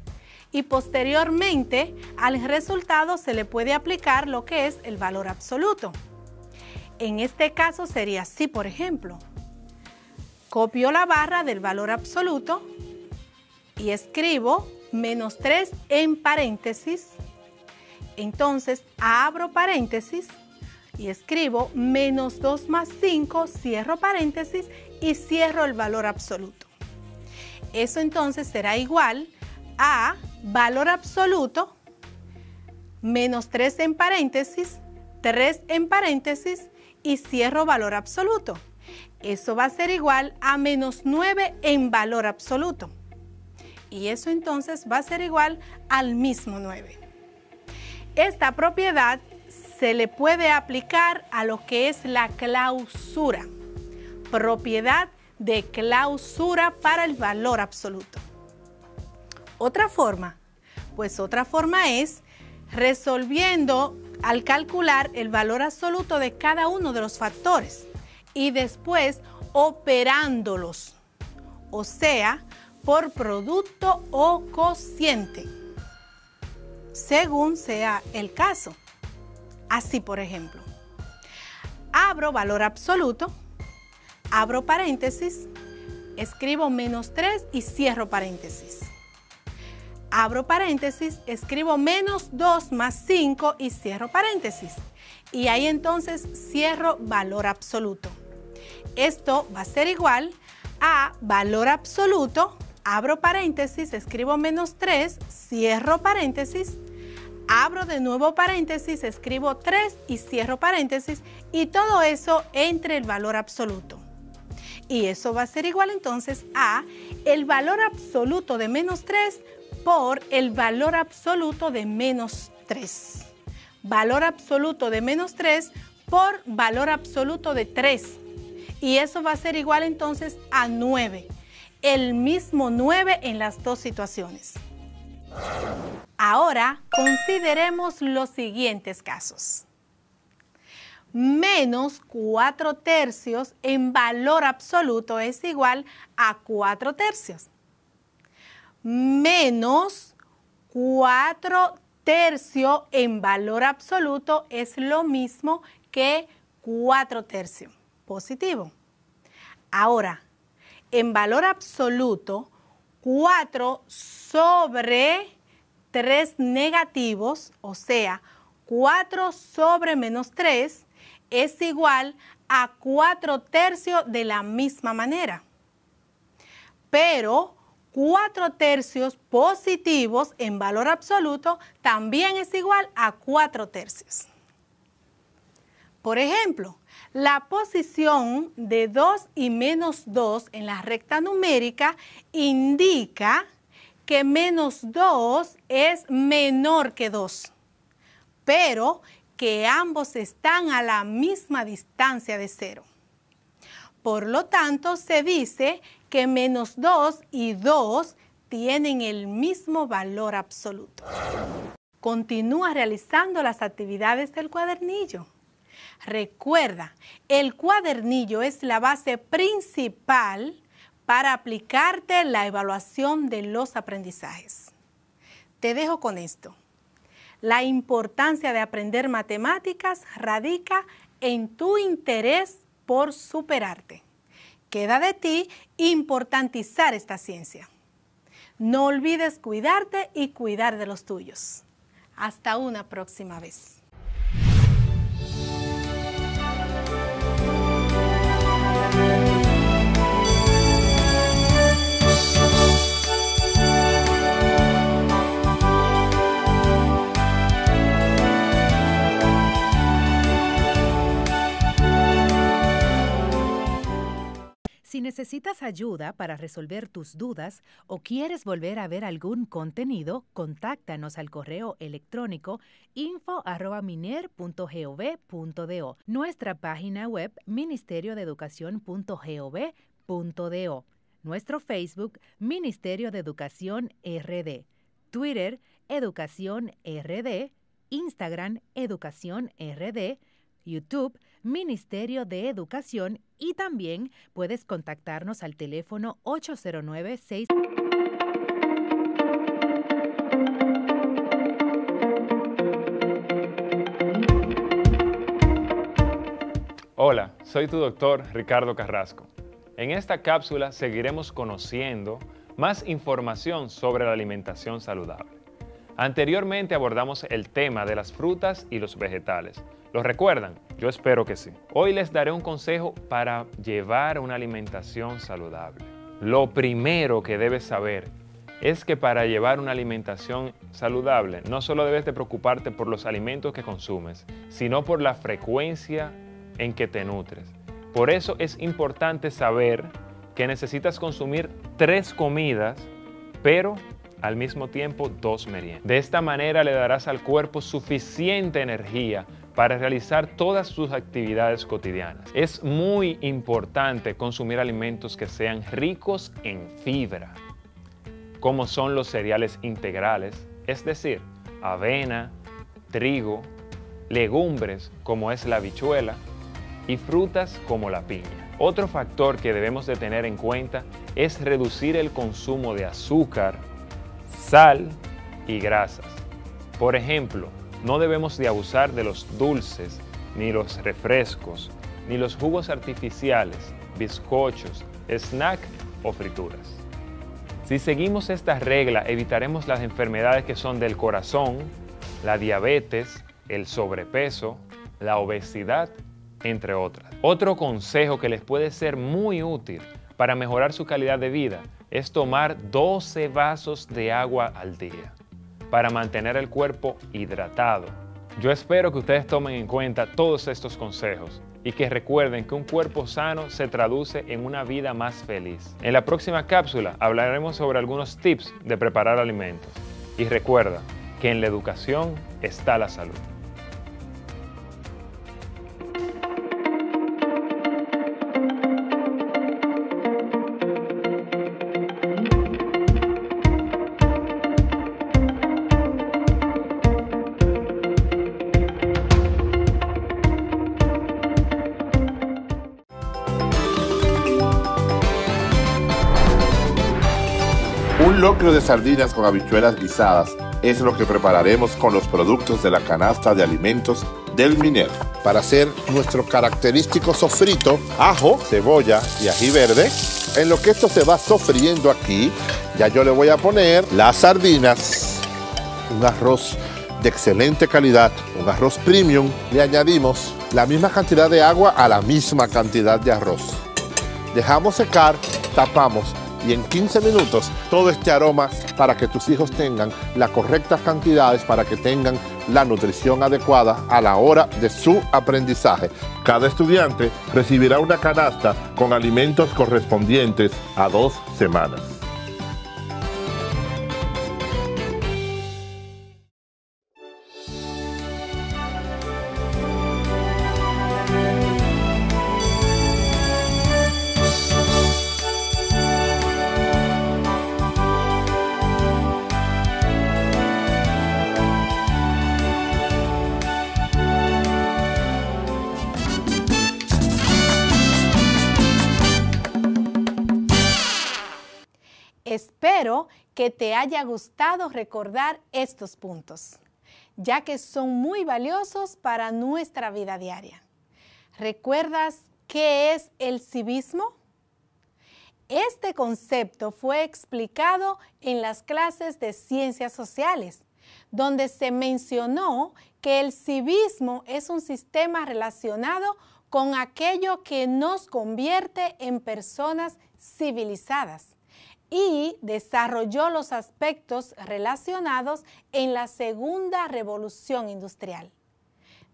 y posteriormente al resultado se le puede aplicar lo que es el valor absoluto. En este caso sería así, por ejemplo, copio la barra del valor absoluto y escribo menos 3 en paréntesis. Entonces abro paréntesis y escribo menos 2 más 5, cierro paréntesis y cierro el valor absoluto. Eso entonces será igual a valor absoluto menos 3 en paréntesis, 3 en paréntesis y cierro valor absoluto. Eso va a ser igual a menos 9 en valor absoluto. Y eso entonces va a ser igual al mismo 9. Esta propiedad se le puede aplicar a lo que es la clausura. Propiedad de clausura para el valor absoluto. Otra forma, pues otra forma es resolviendo al calcular el valor absoluto de cada uno de los factores y después operándolos, o sea, por producto o cociente, según sea el caso. Así, por ejemplo, abro valor absoluto, abro paréntesis, escribo menos 3 y cierro paréntesis. Abro paréntesis, escribo menos 2 más 5 y cierro paréntesis. Y ahí entonces cierro valor absoluto. Esto va a ser igual a valor absoluto, abro paréntesis, escribo menos 3, cierro paréntesis, abro de nuevo paréntesis, escribo 3 y cierro paréntesis, y todo eso entre el valor absoluto. Y eso va a ser igual entonces a el valor absoluto de menos 3 por el valor absoluto de menos 3. Valor absoluto de menos 3 por valor absoluto de 3. Y eso va a ser igual entonces a 9. El mismo 9 en las dos situaciones. Ahora consideremos los siguientes casos. Menos 4 tercios en valor absoluto es igual a 4 tercios. Menos 4 tercios en valor absoluto es lo mismo que 4 tercios. Positivo. Ahora, en valor absoluto, 4 sobre 3 negativos, o sea, 4 sobre menos 3, es igual a 4 tercios de la misma manera. Pero 4 tercios positivos en valor absoluto también es igual a 4 tercios. Por ejemplo, la posición de 2 y menos 2 en la recta numérica indica que menos 2 es menor que 2, pero que ambos están a la misma distancia de 0. Por lo tanto, se dice que menos 2 y 2 tienen el mismo valor absoluto. Continúa realizando las actividades del cuadernillo. Recuerda, el cuadernillo es la base principal para aplicarte la evaluación de los aprendizajes. Te dejo con esto. La importancia de aprender matemáticas radica en tu interés por superarte. Queda de ti importantizar esta ciencia. No olvides cuidarte y cuidar de los tuyos. Hasta una próxima vez. Si necesitas ayuda para resolver tus dudas o quieres volver a ver algún contenido, contáctanos al correo electrónico info@miner.gov.do, nuestra página web ministeriodeeducacion.gov.do, nuestro Facebook Ministerio de Educación RD, Twitter Educación RD Instagram Educación RD, YouTube Ministerio de Educación y también puedes contactarnos al teléfono 809-6... Hola, soy tu doctor Ricardo Carrasco. En esta cápsula seguiremos conociendo más información sobre la alimentación saludable. Anteriormente abordamos el tema de las frutas y los vegetales. ¿Lo recuerdan? Yo espero que sí. Hoy les daré un consejo para llevar una alimentación saludable. Lo primero que debes saber es que para llevar una alimentación saludable no solo debes de preocuparte por los alimentos que consumes, sino por la frecuencia en que te nutres. Por eso es importante saber que necesitas consumir 3 comidas, pero al mismo tiempo 2 meriendas. De esta manera le darás al cuerpo suficiente energía para realizar todas sus actividades cotidianas. Es muy importante consumir alimentos que sean ricos en fibra, como son los cereales integrales, es decir, avena, trigo, legumbres como es la habichuela, y frutas como la piña. Otro factor que debemos de tener en cuenta es reducir el consumo de azúcar, sal y grasas. Por ejemplo, no debemos de abusar de los dulces, ni los refrescos, ni los jugos artificiales, bizcochos, snack o frituras. Si seguimos esta regla, evitaremos las enfermedades que son del corazón, la diabetes, el sobrepeso, la obesidad, entre otras. Otro consejo que les puede ser muy útil para mejorar su calidad de vida es tomar 12 vasos de agua al día para mantener el cuerpo hidratado. Yo espero que ustedes tomen en cuenta todos estos consejos y que recuerden que un cuerpo sano se traduce en una vida más feliz. En la próxima cápsula hablaremos sobre algunos tips de preparar alimentos. Y recuerda que en la educación está la salud. Un locro de sardinas con habichuelas guisadas es lo que prepararemos con los productos de la canasta de alimentos del Minero. Para hacer nuestro característico sofrito, ajo, cebolla y ají verde, en lo que esto se va sofriendo aquí, ya yo le voy a poner las sardinas, un arroz de excelente calidad, un arroz premium, le añadimos la misma cantidad de agua a la misma cantidad de arroz. Dejamos secar, tapamos y en 15 minutos todo este aroma para que tus hijos tengan las correctas cantidades, para que tengan la nutrición adecuada a la hora de su aprendizaje. Cada estudiante recibirá una canasta con alimentos correspondientes a 2 semanas. Espero que te haya gustado recordar estos puntos, ya que son muy valiosos para nuestra vida diaria. ¿Recuerdas qué es el civismo? Este concepto fue explicado en las clases de Ciencias Sociales, donde se mencionó que el civismo es un sistema relacionado con aquello que nos convierte en personas civilizadas, y desarrolló los aspectos relacionados en la Segunda Revolución Industrial.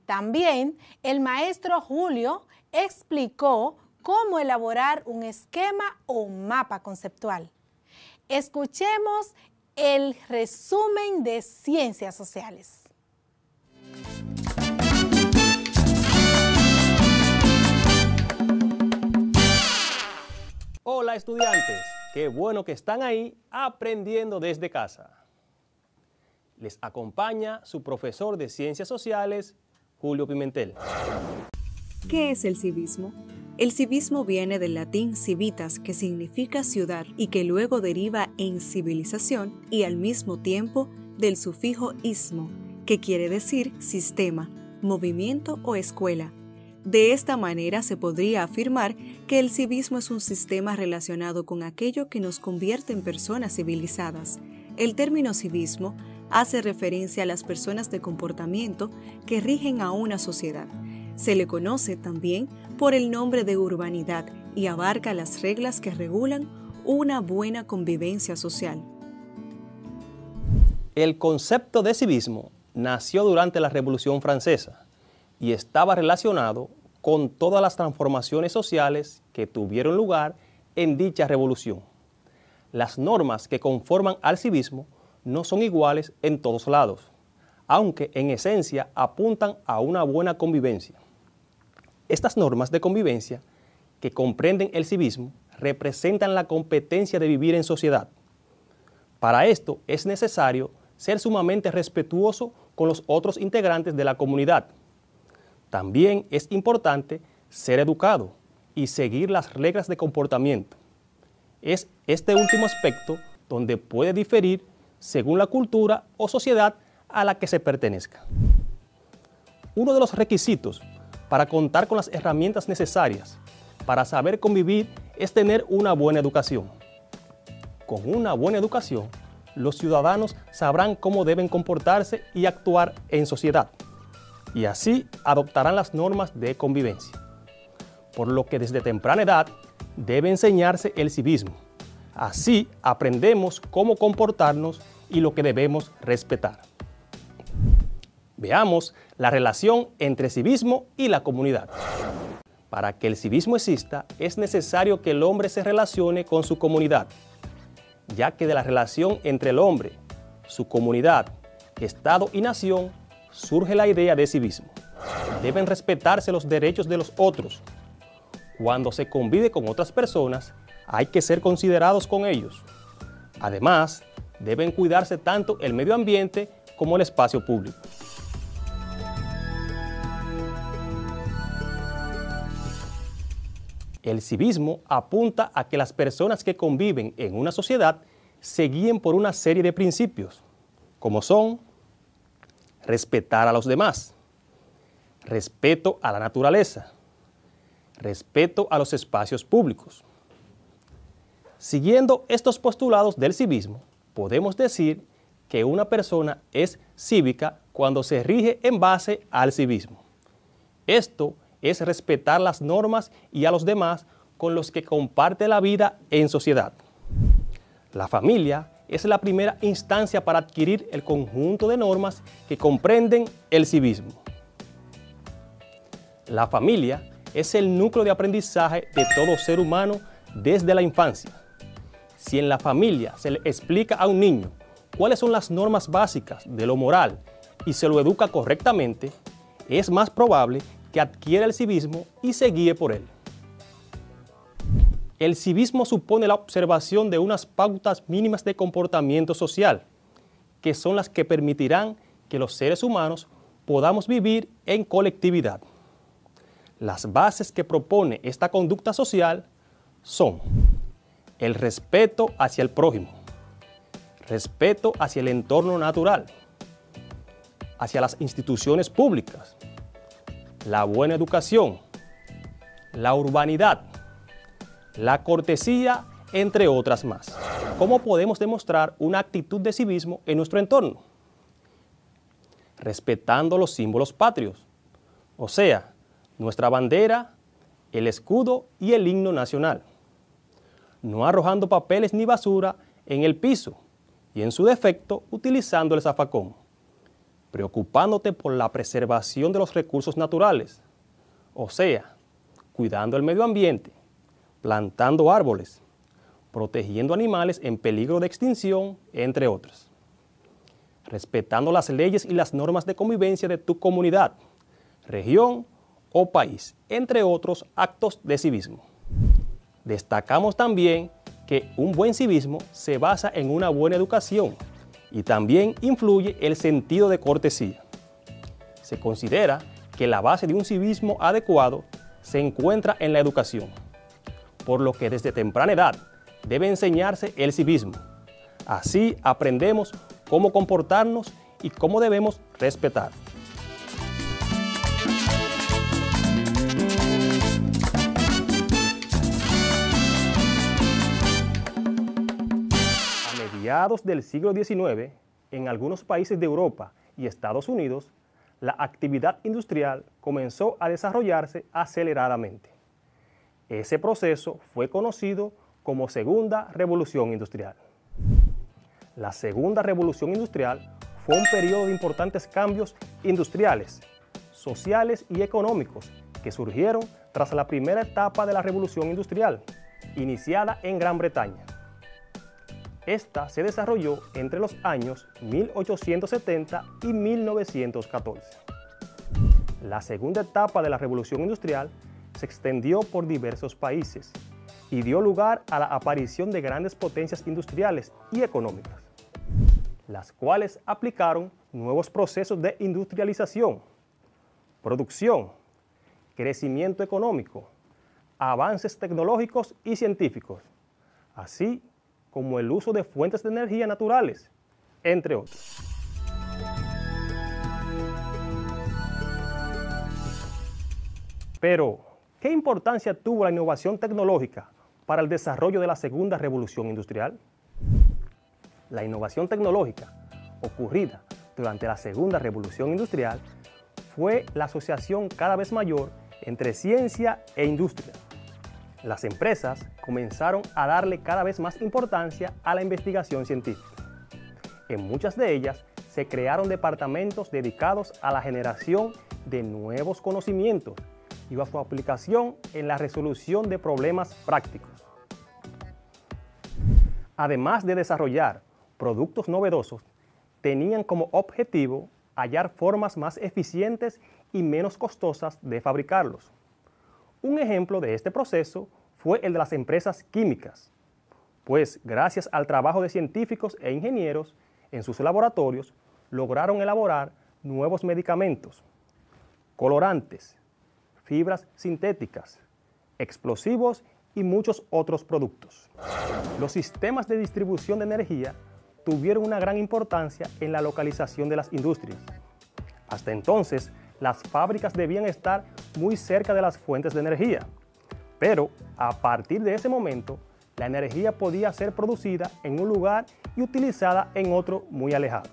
También el maestro Julio explicó cómo elaborar un esquema o mapa conceptual. Escuchemos el resumen de Ciencias Sociales. Hola estudiantes, qué bueno que están ahí aprendiendo desde casa. Les acompaña su profesor de Ciencias Sociales, Julio Pimentel. ¿Qué es el civismo? El civismo viene del latín civitas, que significa ciudad y que luego deriva en civilización, y al mismo tiempo del sufijo ismo, que quiere decir sistema, movimiento o escuela. De esta manera se podría afirmar que el civismo es un sistema relacionado con aquello que nos convierte en personas civilizadas. El término civismo hace referencia a las personas de comportamiento que rigen a una sociedad. Se le conoce también por el nombre de urbanidad y abarca las reglas que regulan una buena convivencia social. El concepto de civismo nació durante la Revolución Francesa y estaba relacionado con todas las transformaciones sociales que tuvieron lugar en dicha revolución. Las normas que conforman al civismo no son iguales en todos lados, aunque en esencia apuntan a una buena convivencia. Estas normas de convivencia que comprenden el civismo representan la competencia de vivir en sociedad. Para esto es necesario ser sumamente respetuoso con los otros integrantes de la comunidad. También es importante ser educado y seguir las reglas de comportamiento. Es este último aspecto donde puede diferir según la cultura o sociedad a la que se pertenezca. Uno de los requisitos para contar con las herramientas necesarias para saber convivir es tener una buena educación. Con una buena educación, los ciudadanos sabrán cómo deben comportarse y actuar en sociedad, y así adoptarán las normas de convivencia. Por lo que desde temprana edad debe enseñarse el civismo. Así aprendemos cómo comportarnos y lo que debemos respetar. Veamos la relación entre civismo y la comunidad. Para que el civismo exista, es necesario que el hombre se relacione con su comunidad, ya que de la relación entre el hombre, su comunidad, Estado y nación, surge la idea de civismo. Deben respetarse los derechos de los otros. Cuando se convive con otras personas, hay que ser considerados con ellos. Además, deben cuidarse tanto el medio ambiente como el espacio público. El civismo apunta a que las personas que conviven en una sociedad se guíen por una serie de principios, como son respetar a los demás, respeto a la naturaleza, respeto a los espacios públicos. Siguiendo estos postulados del civismo, podemos decir que una persona es cívica cuando se rige en base al civismo. Esto es respetar las normas y a los demás con los que comparte la vida en sociedad. La familia es la primera instancia para adquirir el conjunto de normas que comprenden el civismo. La familia es el núcleo de aprendizaje de todo ser humano desde la infancia. Si en la familia se le explica a un niño cuáles son las normas básicas de lo moral y se lo educa correctamente, es más probable que adquiera el civismo y se guíe por él. El civismo supone la observación de unas pautas mínimas de comportamiento social, que son las que permitirán que los seres humanos podamos vivir en colectividad. Las bases que propone esta conducta social son el respeto hacia el prójimo, respeto hacia el entorno natural, hacia las instituciones públicas, la buena educación, la urbanidad, la cortesía, entre otras más. ¿Cómo podemos demostrar una actitud de civismo en nuestro entorno? Respetando los símbolos patrios, o sea, nuestra bandera, el escudo y el himno nacional. No arrojando papeles ni basura en el piso y en su defecto utilizando el zafacón. Preocupándote por la preservación de los recursos naturales, o sea, cuidando el medio ambiente, plantando árboles, protegiendo animales en peligro de extinción, entre otros. Respetando las leyes y las normas de convivencia de tu comunidad, región o país, entre otros actos de civismo. Destacamos también que un buen civismo se basa en una buena educación y también influye el sentido de cortesía. Se considera que la base de un civismo adecuado se encuentra en la educación, por lo que desde temprana edad debe enseñarse el civismo. Así aprendemos cómo comportarnos y cómo debemos respetar. A mediados del siglo XIX, en algunos países de Europa y Estados Unidos, la actividad industrial comenzó a desarrollarse aceleradamente. Ese proceso fue conocido como Segunda Revolución Industrial. La Segunda Revolución Industrial fue un periodo de importantes cambios industriales, sociales y económicos que surgieron tras la primera etapa de la Revolución Industrial, iniciada en Gran Bretaña. Esta se desarrolló entre los años 1870 y 1914. La segunda etapa de la Revolución Industrial se extendió por diversos países y dio lugar a la aparición de grandes potencias industriales y económicas, las cuales aplicaron nuevos procesos de industrialización, producción, crecimiento económico, avances tecnológicos y científicos, así como el uso de fuentes de energía naturales, entre otros. Pero, ¿qué importancia tuvo la innovación tecnológica para el desarrollo de la Segunda Revolución Industrial? La innovación tecnológica ocurrida durante la Segunda Revolución Industrial fue la asociación cada vez mayor entre ciencia e industria. Las empresas comenzaron a darle cada vez más importancia a la investigación científica. En muchas de ellas se crearon departamentos dedicados a la generación de nuevos conocimientos y a su aplicación en la resolución de problemas prácticos. Además de desarrollar productos novedosos, tenían como objetivo hallar formas más eficientes y menos costosas de fabricarlos. Un ejemplo de este proceso fue el de las empresas químicas, pues gracias al trabajo de científicos e ingenieros en sus laboratorios, lograron elaborar nuevos medicamentos, colorantes, fibras sintéticas, explosivos y muchos otros productos. Los sistemas de distribución de energía tuvieron una gran importancia en la localización de las industrias. Hasta entonces, las fábricas debían estar muy cerca de las fuentes de energía, pero a partir de ese momento, la energía podía ser producida en un lugar y utilizada en otro muy alejado.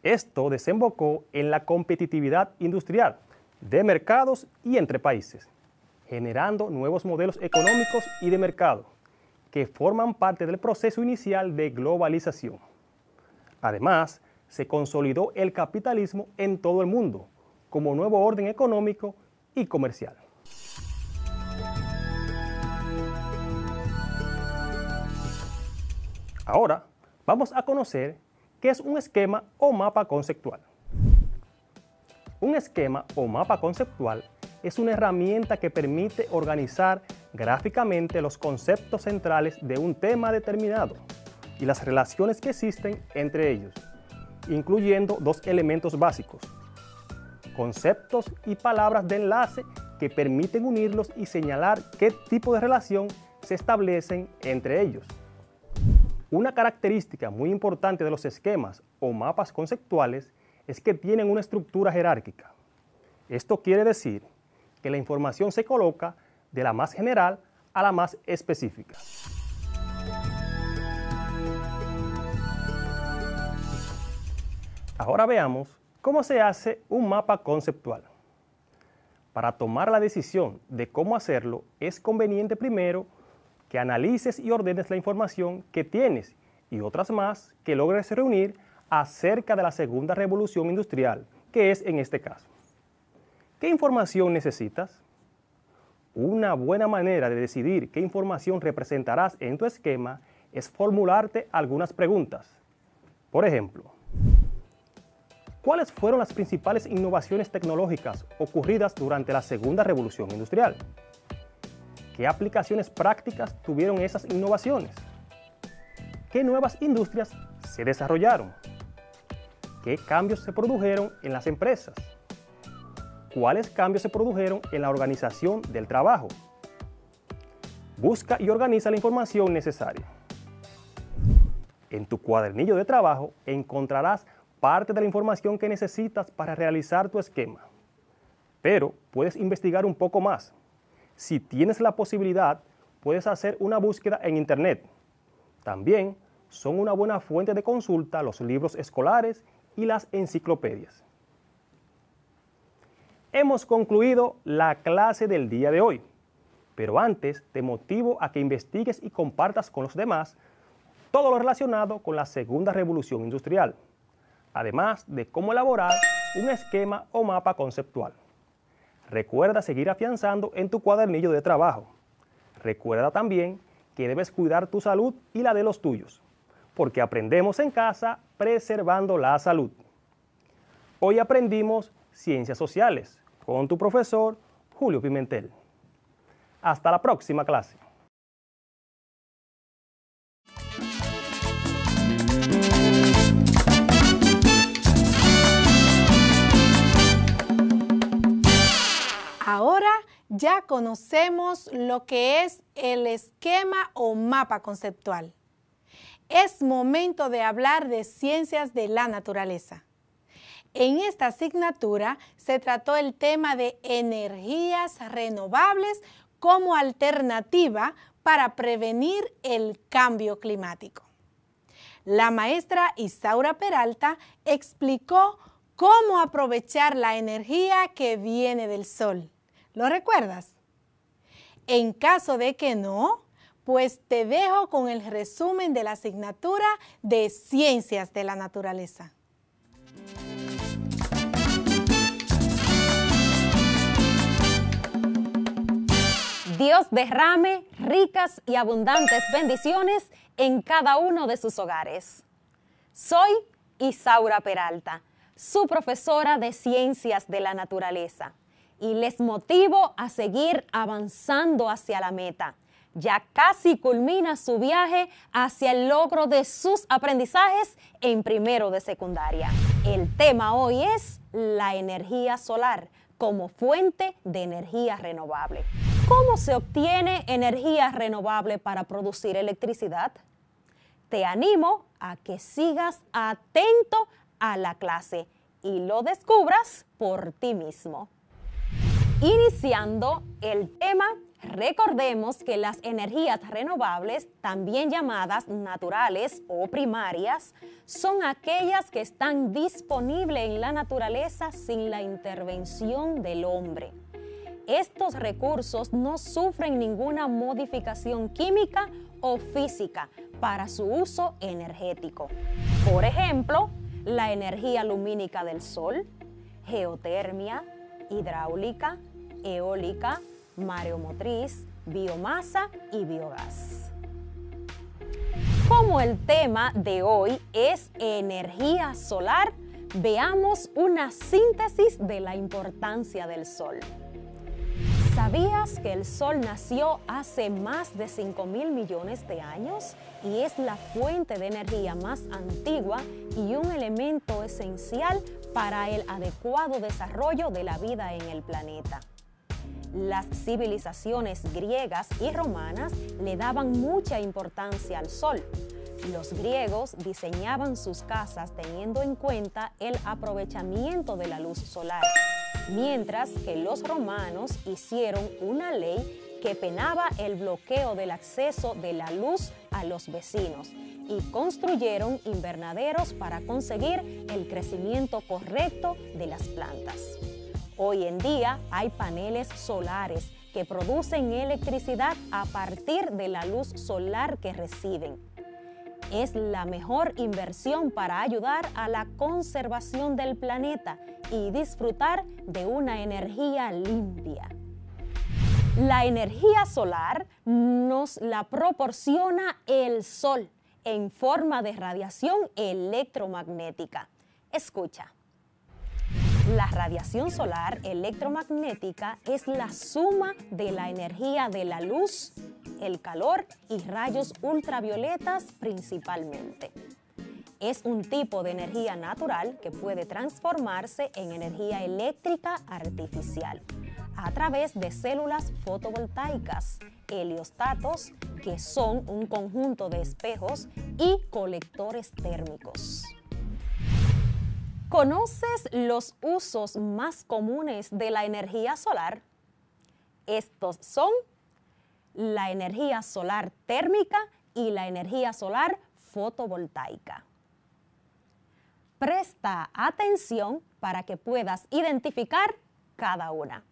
Esto desembocó en la competitividad industrial de mercados y entre países, generando nuevos modelos económicos y de mercado que forman parte del proceso inicial de globalización. Además, se consolidó el capitalismo en todo el mundo como nuevo orden económico y comercial. Ahora vamos a conocer qué es un esquema o mapa conceptual. Un esquema o mapa conceptual es una herramienta que permite organizar gráficamente los conceptos centrales de un tema determinado y las relaciones que existen entre ellos, incluyendo dos elementos básicos: conceptos y palabras de enlace que permiten unirlos y señalar qué tipo de relación se establecen entre ellos. Una característica muy importante de los esquemas o mapas conceptuales es que tienen una estructura jerárquica. Esto quiere decir que la información se coloca de la más general a la más específica. Ahora veamos cómo se hace un mapa conceptual. Para tomar la decisión de cómo hacerlo, es conveniente primero que analices y ordenes la información que tienes y otras más que logres reunir acerca de la Segunda Revolución Industrial, que es en este caso. ¿Qué información necesitas? Una buena manera de decidir qué información representarás en tu esquema es formularte algunas preguntas. Por ejemplo, ¿cuáles fueron las principales innovaciones tecnológicas ocurridas durante la Segunda Revolución Industrial? ¿Qué aplicaciones prácticas tuvieron esas innovaciones? ¿Qué nuevas industrias se desarrollaron? ¿Qué cambios se produjeron en las empresas? ¿Cuáles cambios se produjeron en la organización del trabajo? Busca y organiza la información necesaria. En tu cuadernillo de trabajo encontrarás parte de la información que necesitas para realizar tu esquema. Pero puedes investigar un poco más. Si tienes la posibilidad, puedes hacer una búsqueda en Internet. También son una buena fuente de consulta los libros escolares y las enciclopedias. Hemos concluido la clase del día de hoy, pero antes te motivo a que investigues y compartas con los demás todo lo relacionado con la segunda revolución industrial, además de cómo elaborar un esquema o mapa conceptual. Recuerda seguir afianzando en tu cuadernillo de trabajo. Recuerda también que debes cuidar tu salud y la de los tuyos, porque aprendemos en casa preservando la salud. Hoy aprendimos Ciencias Sociales con tu profesor Julio Pimentel. Hasta la próxima clase. Ahora ya conocemos lo que es el esquema o mapa conceptual. Es momento de hablar de ciencias de la naturaleza. En esta asignatura se trató el tema de energías renovables como alternativa para prevenir el cambio climático. La maestra Isaura Peralta explicó cómo aprovechar la energía que viene del sol. ¿Lo recuerdas? En caso de que no, pues te dejo con el resumen de la asignatura de Ciencias de la Naturaleza. Dios derrame ricas y abundantes bendiciones en cada uno de sus hogares. Soy Isaura Peralta, su profesora de Ciencias de la Naturaleza, y les motivo a seguir avanzando hacia la meta. Ya casi culmina su viaje hacia el logro de sus aprendizajes en primero de secundaria. El tema hoy es la energía solar como fuente de energía renovable. ¿Cómo se obtiene energía renovable para producir electricidad? Te animo a que sigas atento a la clase y lo descubras por ti mismo. Iniciando el tema, recordemos que las energías renovables, también llamadas naturales o primarias, son aquellas que están disponibles en la naturaleza sin la intervención del hombre. Estos recursos no sufren ninguna modificación química o física para su uso energético. Por ejemplo, la energía lumínica del sol, geotermia, hidráulica, eólica, mareomotriz, biomasa y biogás. Como el tema de hoy es energía solar, veamos una síntesis de la importancia del sol. ¿Sabías que el Sol nació hace más de 5.000 millones de años y es la fuente de energía más antigua y un elemento esencial para el adecuado desarrollo de la vida en el planeta? Las civilizaciones griegas y romanas le daban mucha importancia al Sol. Los griegos diseñaban sus casas teniendo en cuenta el aprovechamiento de la luz solar, mientras que los romanos hicieron una ley que penaba el bloqueo del acceso de la luz a los vecinos y construyeron invernaderos para conseguir el crecimiento correcto de las plantas. Hoy en día hay paneles solares que producen electricidad a partir de la luz solar que reciben. Es la mejor inversión para ayudar a la conservación del planeta y disfrutar de una energía limpia. La energía solar nos la proporciona el sol en forma de radiación electromagnética. Escucha. La radiación solar electromagnética es la suma de la energía de la luz, el calor y rayos ultravioletas principalmente. Es un tipo de energía natural que puede transformarse en energía eléctrica artificial a través de células fotovoltaicas, heliostatos, que son un conjunto de espejos, y colectores térmicos. ¿Conoces los usos más comunes de la energía solar? Estos son la energía solar térmica y la energía solar fotovoltaica. Presta atención para que puedas identificar cada una.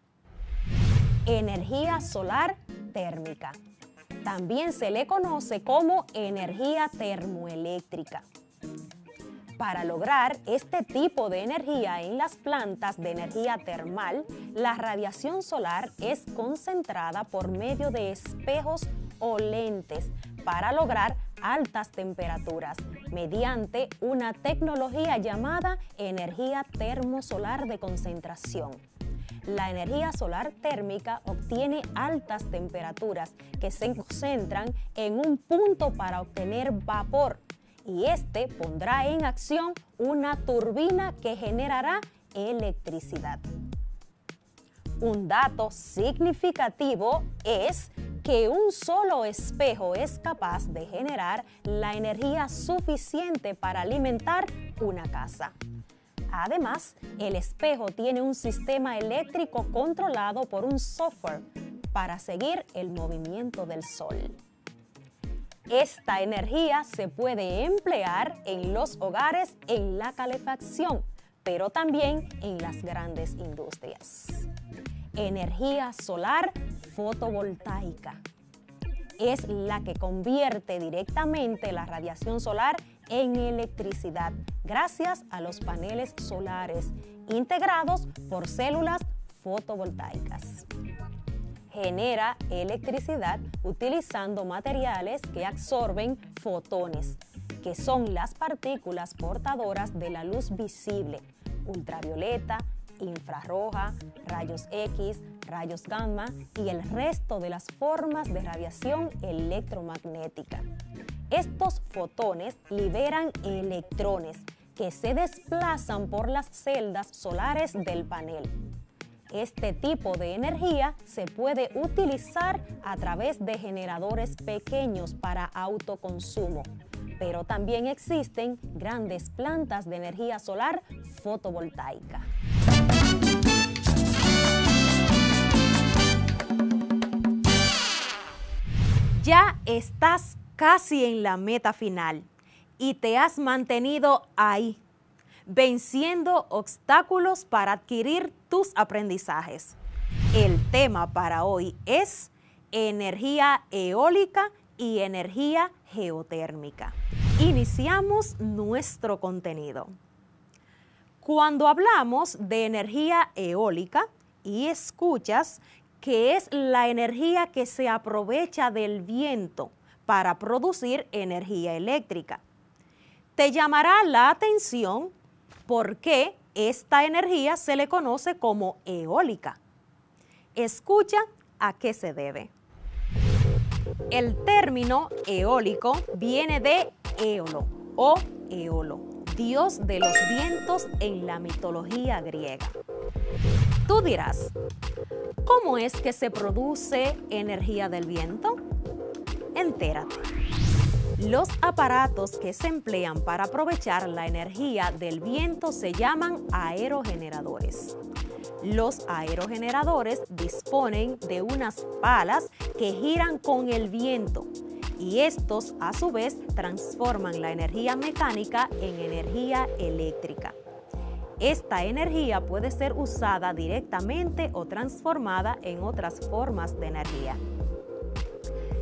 Energía solar térmica. También se le conoce como energía termoeléctrica. Para lograr este tipo de energía en las plantas de energía termal, la radiación solar es concentrada por medio de espejos o lentes para lograr altas temperaturas mediante una tecnología llamada energía termosolar de concentración. La energía solar térmica obtiene altas temperaturas que se concentran en un punto para obtener vapor, y este pondrá en acción una turbina que generará electricidad. Un dato significativo es que un solo espejo es capaz de generar la energía suficiente para alimentar una casa. Además, el espejo tiene un sistema eléctrico controlado por un software para seguir el movimiento del sol. Esta energía se puede emplear en los hogares en la calefacción, pero también en las grandes industrias. Energía solar fotovoltaica es la que convierte directamente la radiación solar en electricidad gracias a los paneles solares integrados por células fotovoltaicas. Genera electricidad utilizando materiales que absorben fotones, que son las partículas portadoras de la luz visible, ultravioleta, infrarroja, rayos X, rayos gamma y el resto de las formas de radiación electromagnética. Estos fotones liberan electrones que se desplazan por las celdas solares del panel. Este tipo de energía se puede utilizar a través de generadores pequeños para autoconsumo, pero también existen grandes plantas de energía solar fotovoltaica. Ya estás casi en la meta final y te has mantenido ahí, venciendo obstáculos para adquirir tus aprendizajes. El tema para hoy es energía eólica y energía geotérmica. Iniciamos nuestro contenido. Cuando hablamos de energía eólica y escuchas que es la energía que se aprovecha del viento para producir energía eléctrica, te llamará la atención por qué esta energía se le conoce como eólica. Escucha a qué se debe. El término eólico viene de Éolo o Eolo, dios de los vientos en la mitología griega. Tú dirás, ¿cómo es que se produce energía del viento? Entérate. Los aparatos que se emplean para aprovechar la energía del viento se llaman aerogeneradores. Los aerogeneradores disponen de unas palas que giran con el viento y estos a su vez transforman la energía mecánica en energía eléctrica. Esta energía puede ser usada directamente o transformada en otras formas de energía.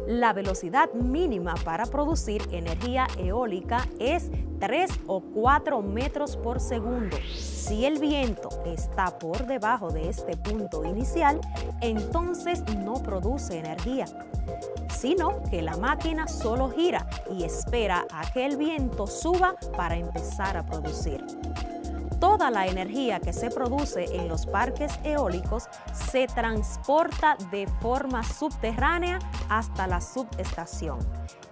La velocidad mínima para producir energía eólica es 3 o 4 metros por segundo. Si el viento está por debajo de este punto inicial, entonces no produce energía, sino que la máquina solo gira y espera a que el viento suba para empezar a producir. Toda la energía que se produce en los parques eólicos se transporta de forma subterránea hasta la subestación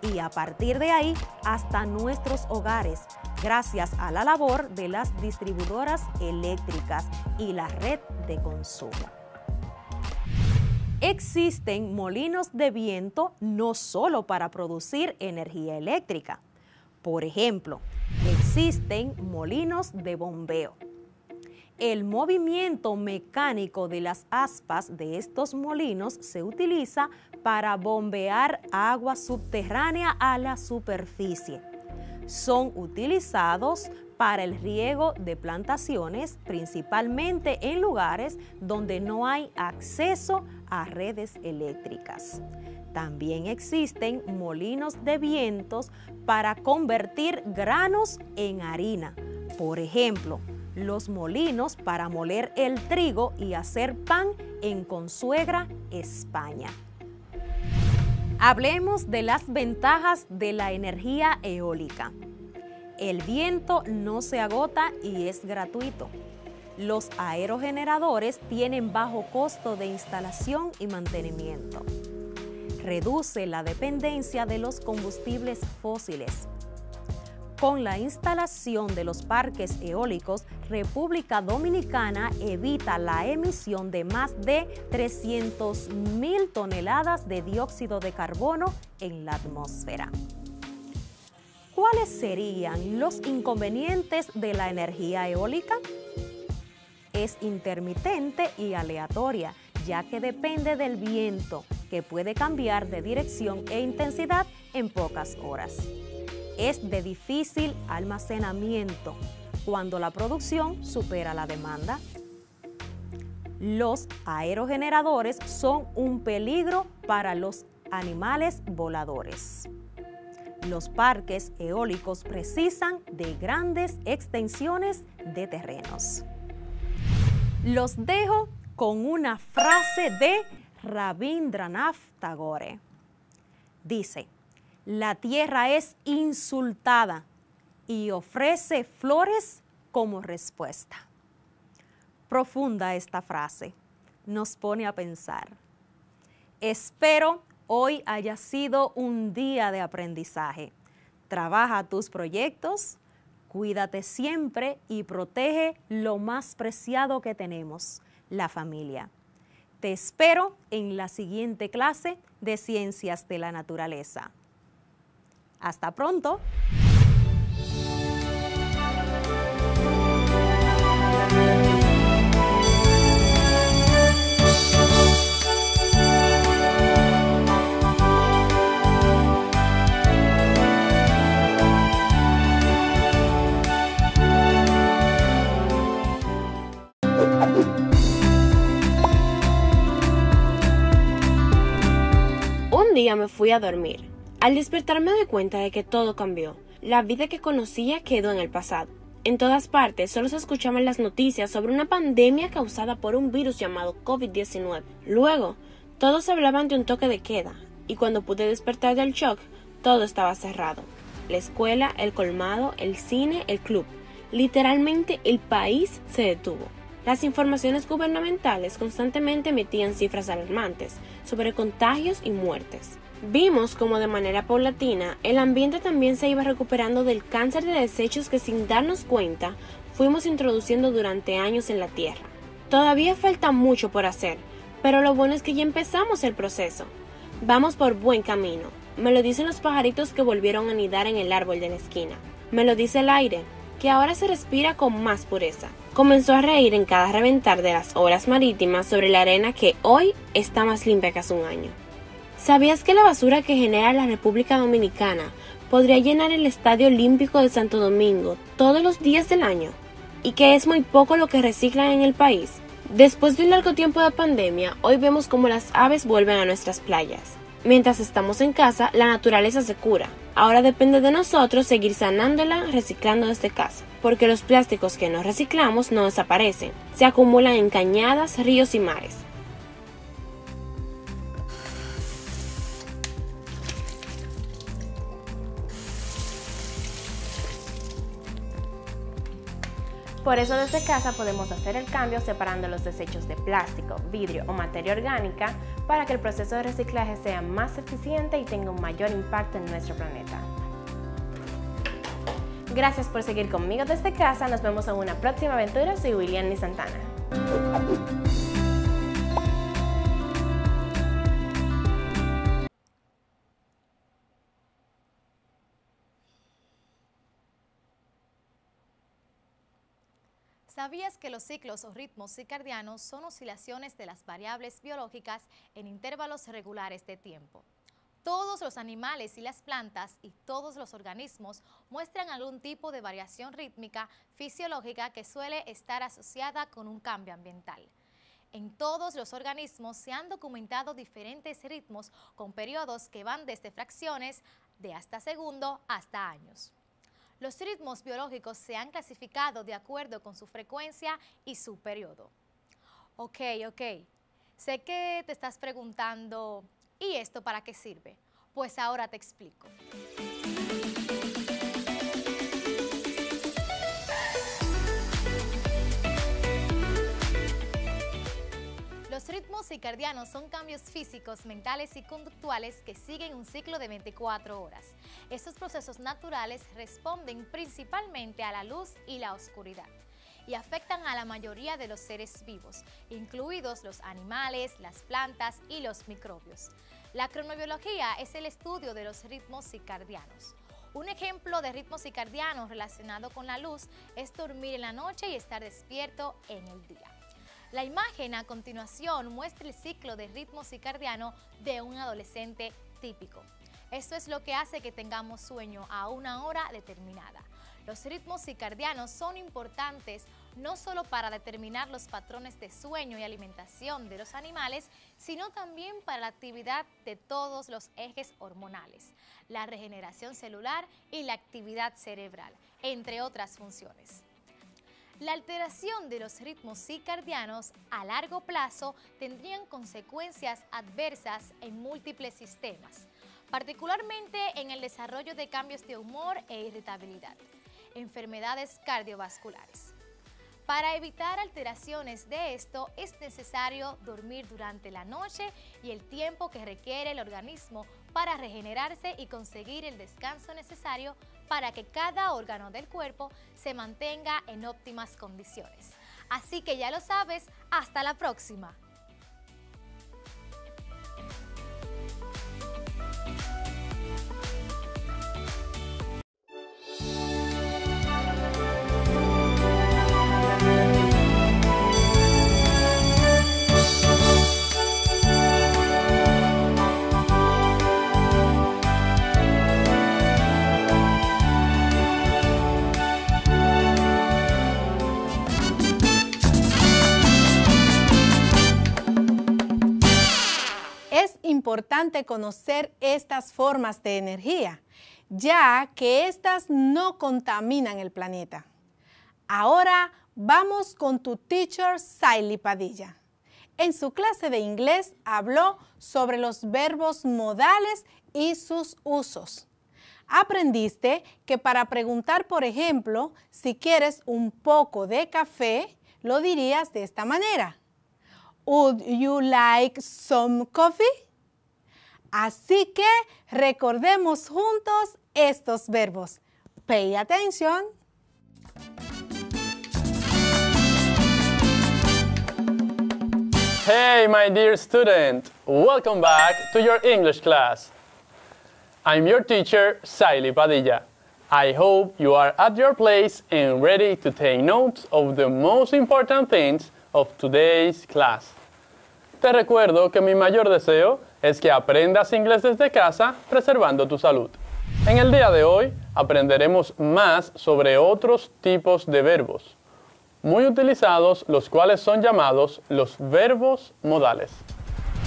y a partir de ahí hasta nuestros hogares, gracias a la labor de las distribuidoras eléctricas y la red de consumo. Existen molinos de viento no solo para producir energía eléctrica. Por ejemplo, existen molinos de bombeo. El movimiento mecánico de las aspas de estos molinos se utiliza para bombear agua subterránea a la superficie. Son utilizados para el riego de plantaciones, principalmente en lugares donde no hay acceso a redes eléctricas. También existen molinos de vientos para convertir granos en harina. Por ejemplo, los molinos para moler el trigo y hacer pan en Consuegra, España. Hablemos de las ventajas de la energía eólica. El viento no se agota y es gratuito. Los aerogeneradores tienen bajo costo de instalación y mantenimiento. Reduce la dependencia de los combustibles fósiles. Con la instalación de los parques eólicos, República Dominicana evita la emisión de más de 300.000 toneladas de dióxido de carbono en la atmósfera. ¿Cuáles serían los inconvenientes de la energía eólica? Es intermitente y aleatoria, ya que depende del viento, que puede cambiar de dirección e intensidad en pocas horas. Es de difícil almacenamiento cuando la producción supera la demanda. Los aerogeneradores son un peligro para los animales voladores. Los parques eólicos precisan de grandes extensiones de terrenos. Los dejo con una frase de Rabindranath Tagore. Dice: la tierra es insultada y ofrece flores como respuesta. Profunda esta frase, nos pone a pensar. Espero hoy haya sido un día de aprendizaje. Trabaja tus proyectos, cuídate siempre y protege lo más preciado que tenemos, la familia. Te espero en la siguiente clase de Ciencias de la Naturaleza. Hasta pronto. Un día me fui a dormir. Al despertar me doy cuenta de que todo cambió. La vida que conocía quedó en el pasado. En todas partes solo se escuchaban las noticias sobre una pandemia causada por un virus llamado COVID-19. Luego, todos hablaban de un toque de queda, y cuando pude despertar del shock, todo estaba cerrado. La escuela, el colmado, el cine, el club. Literalmente el país se detuvo. Las informaciones gubernamentales constantemente emitían cifras alarmantes sobre contagios y muertes. Vimos como de manera paulatina el ambiente también se iba recuperando del cáncer de desechos que sin darnos cuenta fuimos introduciendo durante años en la Tierra. Todavía falta mucho por hacer, pero lo bueno es que ya empezamos el proceso. Vamos por buen camino. Me lo dicen los pajaritos que volvieron a anidar en el árbol de la esquina. Me lo dice el aire, que ahora se respira con más pureza. Comenzó a reír en cada reventar de las olas marítimas sobre la arena que hoy está más limpia que hace un año. ¿Sabías que la basura que genera la República Dominicana podría llenar el Estadio Olímpico de Santo Domingo todos los días del año? ¿Y que es muy poco lo que reciclan en el país? Después de un largo tiempo de pandemia, hoy vemos cómo las aves vuelven a nuestras playas. Mientras estamos en casa, la naturaleza se cura. Ahora depende de nosotros seguir sanándola, reciclando desde casa, porque los plásticos que no reciclamos no desaparecen, se acumulan en cañadas, ríos y mares. Por eso desde casa podemos hacer el cambio separando los desechos de plástico, vidrio o materia orgánica para que el proceso de reciclaje sea más eficiente y tenga un mayor impacto en nuestro planeta. Gracias por seguir conmigo desde casa. Nos vemos en una próxima aventura. Soy William Santana. ¿Sabías que los ciclos o ritmos circadianos son oscilaciones de las variables biológicas en intervalos regulares de tiempo? Todos los animales y las plantas y todos los organismos muestran algún tipo de variación rítmica fisiológica que suele estar asociada con un cambio ambiental. En todos los organismos se han documentado diferentes ritmos con periodos que van desde fracciones de hasta segundo hasta años. Los ritmos biológicos se han clasificado de acuerdo con su frecuencia y su periodo. Ok. Sé que te estás preguntando, ¿y esto para qué sirve? Pues ahora te explico. Los ritmos circadianos son cambios físicos, mentales y conductuales que siguen un ciclo de 24 horas. Estos procesos naturales responden principalmente a la luz y la oscuridad y afectan a la mayoría de los seres vivos, incluidos los animales, las plantas y los microbios. La cronobiología es el estudio de los ritmos circadianos. Un ejemplo de ritmo circadiano relacionado con la luz es dormir en la noche y estar despierto en el día. La imagen a continuación muestra el ciclo de ritmo circadiano de un adolescente típico. Esto es lo que hace que tengamos sueño a una hora determinada. Los ritmos circadianos son importantes no solo para determinar los patrones de sueño y alimentación de los animales, sino también para la actividad de todos los ejes hormonales, la regeneración celular y la actividad cerebral, entre otras funciones. La alteración de los ritmos circadianos a largo plazo tendrían consecuencias adversas en múltiples sistemas, particularmente en el desarrollo de cambios de humor e irritabilidad, enfermedades cardiovasculares. Para evitar alteraciones de esto es necesario dormir durante la noche y el tiempo que requiere el organismo para regenerarse y conseguir el descanso necesario para que cada órgano del cuerpo se mantenga en óptimas condiciones. Así que ya lo sabes, hasta la próxima. Importante conocer estas formas de energía, ya que estas no contaminan el planeta. Ahora vamos con tu teacher Saily Padilla. En su clase de inglés habló sobre los verbos modales y sus usos. Aprendiste que para preguntar, por ejemplo, si quieres un poco de café, lo dirías de esta manera. Would you like some coffee? Así que recordemos juntos estos verbos. Pay attention. Hey, my dear student. Welcome back to your English class. I'm your teacher, Saily Padilla. I hope you are at your place and ready to take notes of the most important things of today's class. Te recuerdo que mi mayor deseo es que aprendas inglés desde casa preservando tu salud. En el día de hoy aprenderemos más sobre otros tipos de verbos, muy utilizados, los cuales son llamados los verbos modales.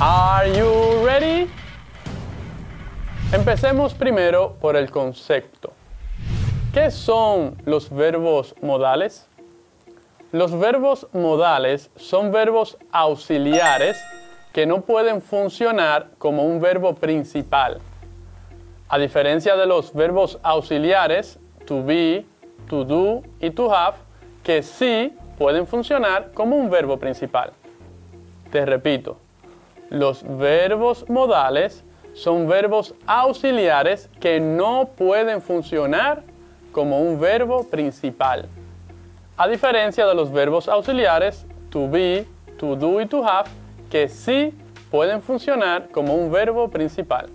Are you ready? Empecemos primero por el concepto. ¿Qué son los verbos modales? Los verbos modales son verbos auxiliares que no pueden funcionar como un verbo principal. A diferencia de los verbos auxiliares, to be, to do y to have, que sí pueden funcionar como un verbo principal. Te repito, los verbos modales son verbos auxiliares que no pueden funcionar como un verbo principal, a diferencia de los verbos auxiliares to be, to do y to have, que sí pueden funcionar como un verbo principal.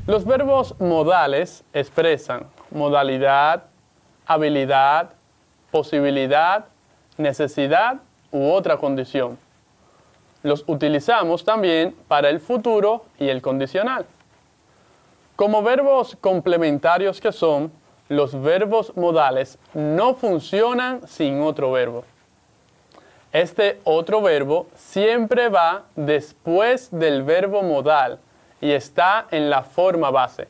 Los verbos modales expresan modalidad, habilidad, posibilidad, necesidad u otra condición. Los utilizamos también para el futuro y el condicional. Como verbos complementarios que son, los verbos modales no funcionan sin otro verbo. Este otro verbo siempre va después del verbo modal y está en la forma base,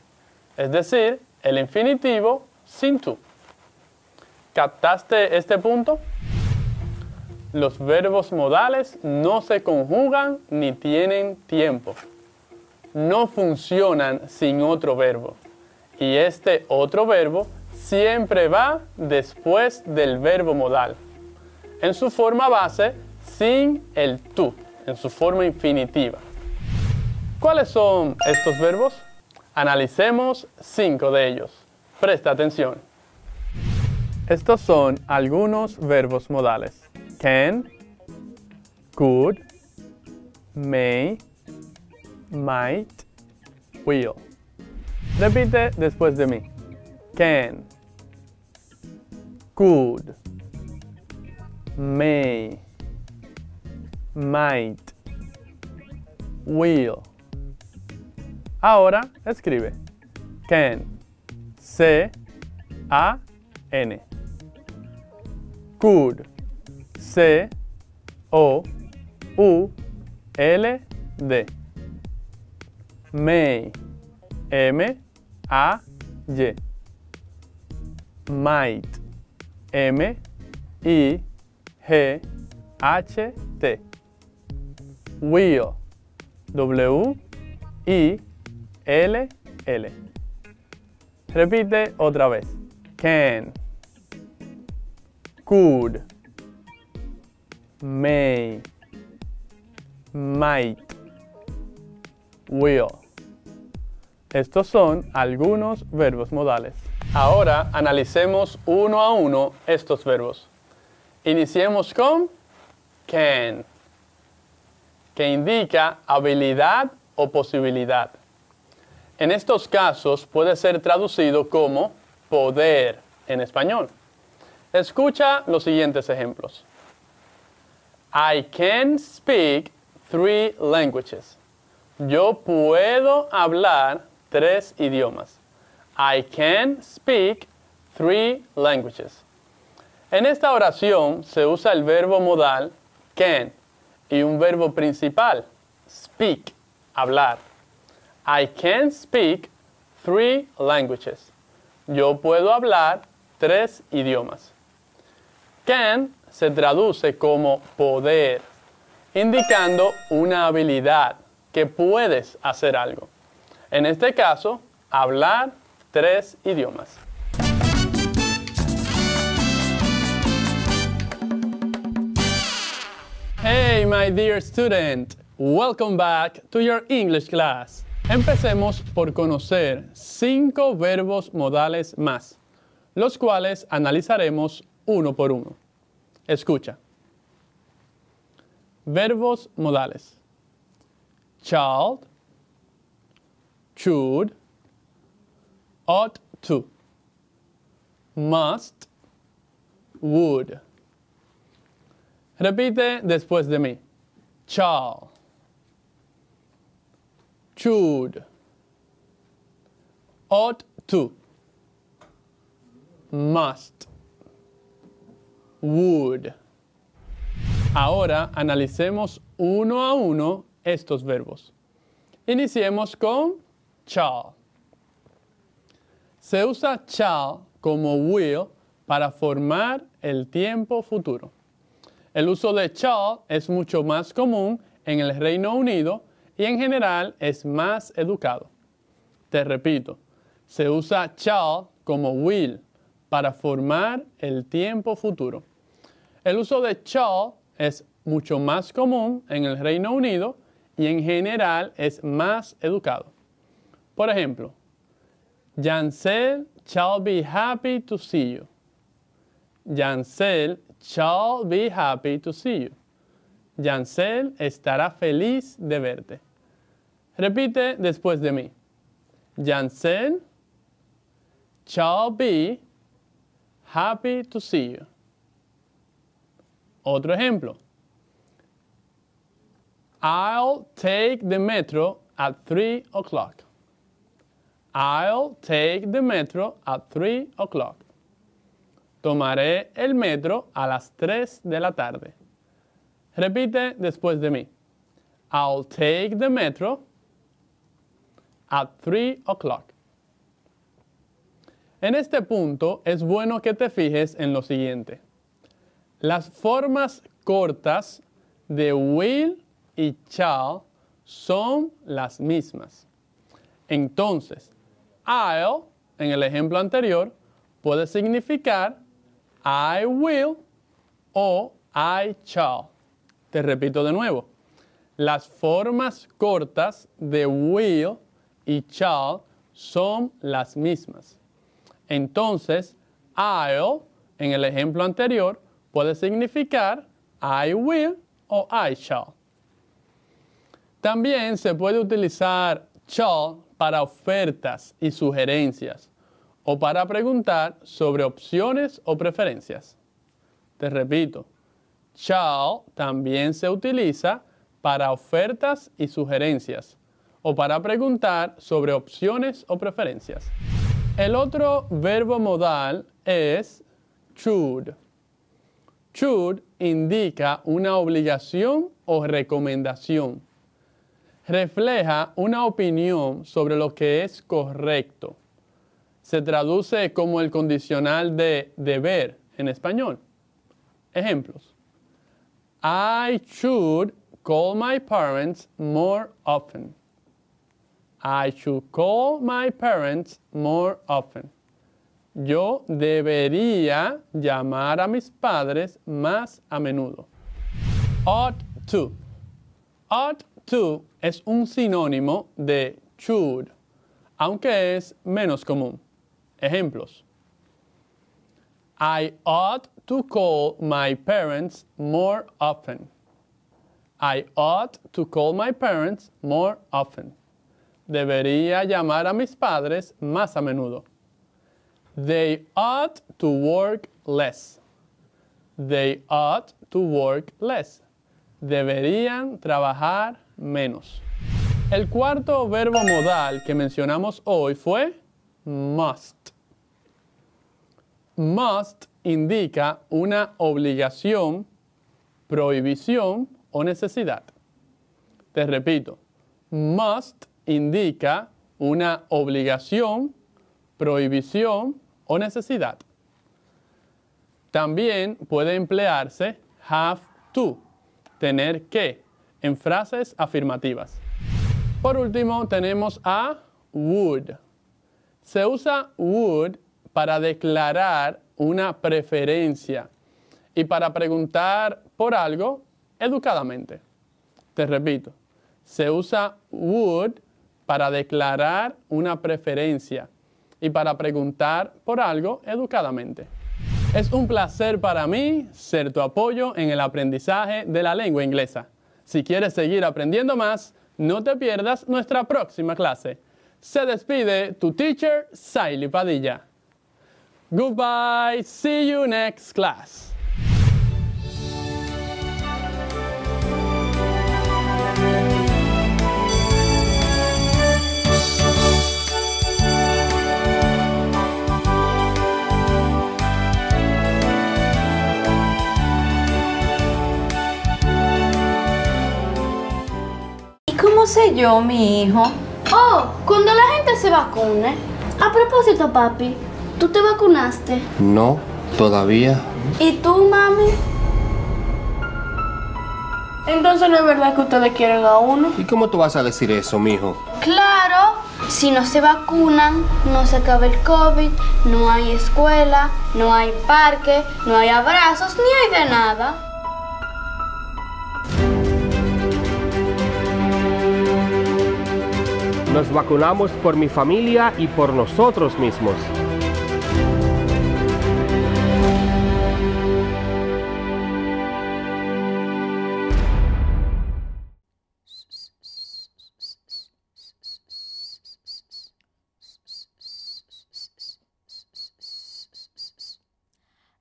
es decir, el infinitivo sin to. ¿Captaste este punto? Los verbos modales no se conjugan ni tienen tiempo. No funcionan sin otro verbo. Y este otro verbo siempre va después del verbo modal, en su forma base, sin el to, en su forma infinitiva. ¿Cuáles son estos verbos? Analicemos 5 de ellos. Presta atención. Estos son algunos verbos modales. Can, could, may, might, will. Repite después de mí. Can, could, may, might, will. Ahora escribe. Can, C-A-N. Could, C-O-U-L-D. May, M-A-Y. Might, M-I-G-H-T. Will, W-I-L-L. Repite otra vez. Can, could, may, might, will. Estos son algunos verbos modales. Ahora analicemos uno a uno estos verbos. Iniciemos con can, que indica habilidad o posibilidad. En estos casos puede ser traducido como poder en español. Escucha los siguientes ejemplos. I can speak 3 languages. Yo puedo hablar 3 idiomas. I can speak 3 languages. En esta oración se usa el verbo modal can y un verbo principal, speak, hablar. I can speak 3 languages. Yo puedo hablar 3 idiomas. Can se traduce como poder, indicando una habilidad, que puedes hacer algo. En este caso, hablar 3 idiomas. Hey, my dear student! Welcome back to your English class. Empecemos por conocer 5 verbos modales más, los cuales analizaremos uno por uno. Escucha. Verbos modales. Child, should, ought to, must, would. Repite después de mí. Child, should, ought to, must, would. Ahora analicemos uno a uno estos verbos. Iniciemos con shall. Se usa shall como will para formar el tiempo futuro. El uso de shall es mucho más común en el Reino Unido y en general es más educado. Te repito, se usa shall como will para formar el tiempo futuro. El uso de shall es mucho más común en el Reino Unido y en general es más educado. Por ejemplo, Yancel shall be happy to see you. Yancel shall be happy to see you. Yancel estará feliz de verte. Repite después de mí. Yancel shall be happy to see you. Otro ejemplo. I'll take the metro at 3 o'clock. I'll take the metro at 3 o'clock. Tomaré el metro a las 3 de la tarde. Repite después de mí. I'll take the metro at 3 o'clock. En este punto es bueno que te fijes en lo siguiente. Las formas cortas de will y shall son las mismas. Entonces, I'll, en el ejemplo anterior, puede significar I will o I shall. Te repito de nuevo. Las formas cortas de will y shall son las mismas. Entonces, I'll, en el ejemplo anterior, puede significar I will o I shall. También se puede utilizar shall para ofertas y sugerencias o para preguntar sobre opciones o preferencias. Te repito, shall también se utiliza para ofertas y sugerencias o para preguntar sobre opciones o preferencias. El otro verbo modal es should. Should indica una obligación o recomendación. Refleja una opinión sobre lo que es correcto. Se traduce como el condicional de deber en español. Ejemplos. I should call my parents more often. I should call my parents more often. Yo debería llamar a mis padres más a menudo. Ought to. Ought to es un sinónimo de should, aunque es menos común. Ejemplos. I ought to call my parents more often. I ought to call my parents more often. Debería llamar a mis padres más a menudo. They ought to work less. They ought to work less. Deberían trabajar menos. El cuarto verbo modal que mencionamos hoy fue must. Must indica una obligación, prohibición o necesidad. Te repito, must indica una obligación, prohibición o necesidad. También puede emplearse have to, tener que, en frases afirmativas. Por último, tenemos a would. Se usa would para declarar una preferencia y para preguntar por algo educadamente. Te repito, se usa would para declarar una preferencia y para preguntar por algo educadamente. Es un placer para mí ser tu apoyo en el aprendizaje de la lengua inglesa. Si quieres seguir aprendiendo más, no te pierdas nuestra próxima clase. Se despide tu teacher, Saily Padilla. Goodbye, see you next class. ¿Cómo sé yo, mi hijo? Oh, cuando la gente se vacune. A propósito, papi, ¿tú te vacunaste? No, todavía. ¿Y tú, mami? Entonces no es verdad que ustedes quieren a uno. ¿Y cómo tú vas a decir eso, mijo? Claro, si no se vacunan, no se acaba el COVID, no hay escuela, no hay parque, no hay abrazos, ni hay de nada. Nos vacunamos por mi familia y por nosotros mismos.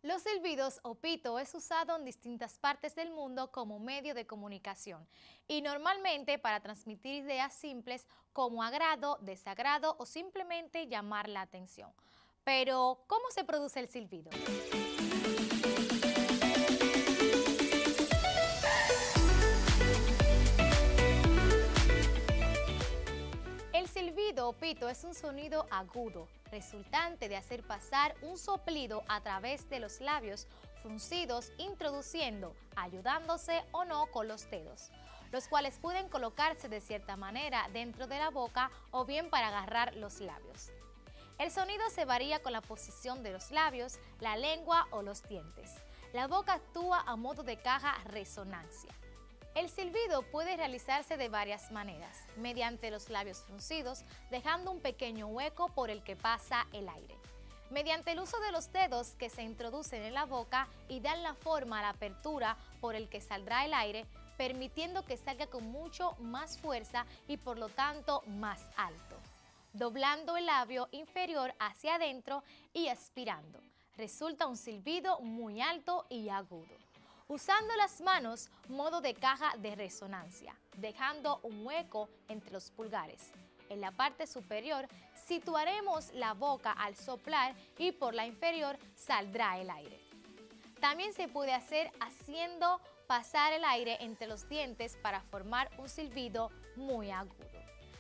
Los silbidos o pito es usado en distintas partes del mundo como medio de comunicación y normalmente para transmitir ideas simples como agrado, desagrado o simplemente llamar la atención. Pero, ¿cómo se produce el silbido? El silbido o pito es un sonido agudo, resultante de hacer pasar un soplido a través de los labios fruncidos, introduciendo, ayudándose o no con los dedos, los cuales pueden colocarse de cierta manera dentro de la boca o bien para agarrar los labios. El sonido se varía con la posición de los labios, la lengua o los dientes. La boca actúa a modo de caja resonancia. El silbido puede realizarse de varias maneras, mediante los labios fruncidos, dejando un pequeño hueco por el que pasa el aire, mediante el uso de los dedos que se introducen en la boca y dan la forma a la apertura por el que saldrá el aire, permitiendo que salga con mucho más fuerza y por lo tanto más alto, doblando el labio inferior hacia adentro y aspirando. Resulta un silbido muy alto y agudo. Usando las manos, modo de caja de resonancia, dejando un hueco entre los pulgares. En la parte superior situaremos la boca al soplar y por la inferior saldrá el aire. También se puede hacer haciendo pasar el aire entre los dientes para formar un silbido muy agudo.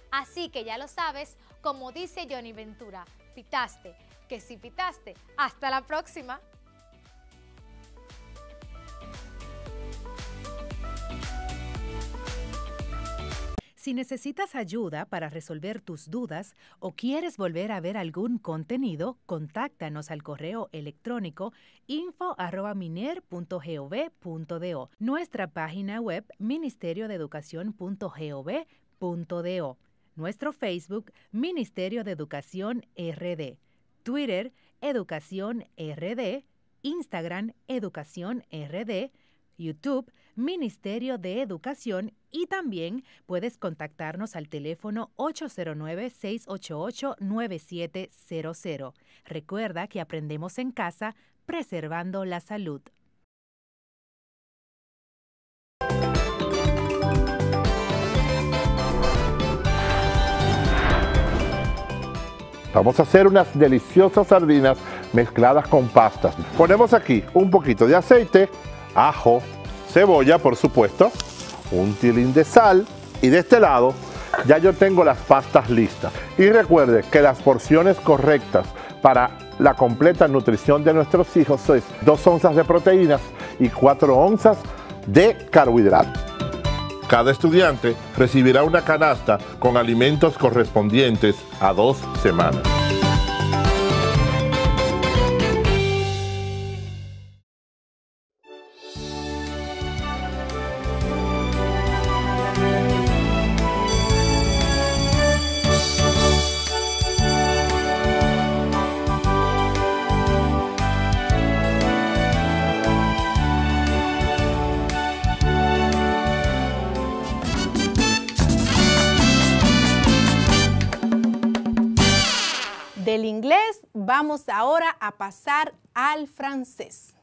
Así que ya lo sabes, como dice Johnny Ventura, pitaste, que si pitaste. ¡Hasta la próxima! Si necesitas ayuda para resolver tus dudas o quieres volver a ver algún contenido, contáctanos al correo electrónico info@miner.gov.do, nuestra página web ministeriodeeducacion.gov.do, nuestro Facebook Ministerio de Educación RD, Twitter Educación RD, Instagram Educación RD, YouTube Ministerio de Educación y también puedes contactarnos al teléfono 809-688-9700. Recuerda que aprendemos en casa preservando la salud. Vamos a hacer unas deliciosas sardinas mezcladas con pastas. Ponemos aquí un poquito de aceite, ajo, cebolla, por supuesto, un tilín de sal y de este lado ya yo tengo las pastas listas. Y recuerde que las porciones correctas para la completa nutrición de nuestros hijos es 2 onzas de proteínas y 4 onzas de carbohidratos. Cada estudiante recibirá una canasta con alimentos correspondientes a 2 semanas. Del inglés vamos ahora a pasar al francés.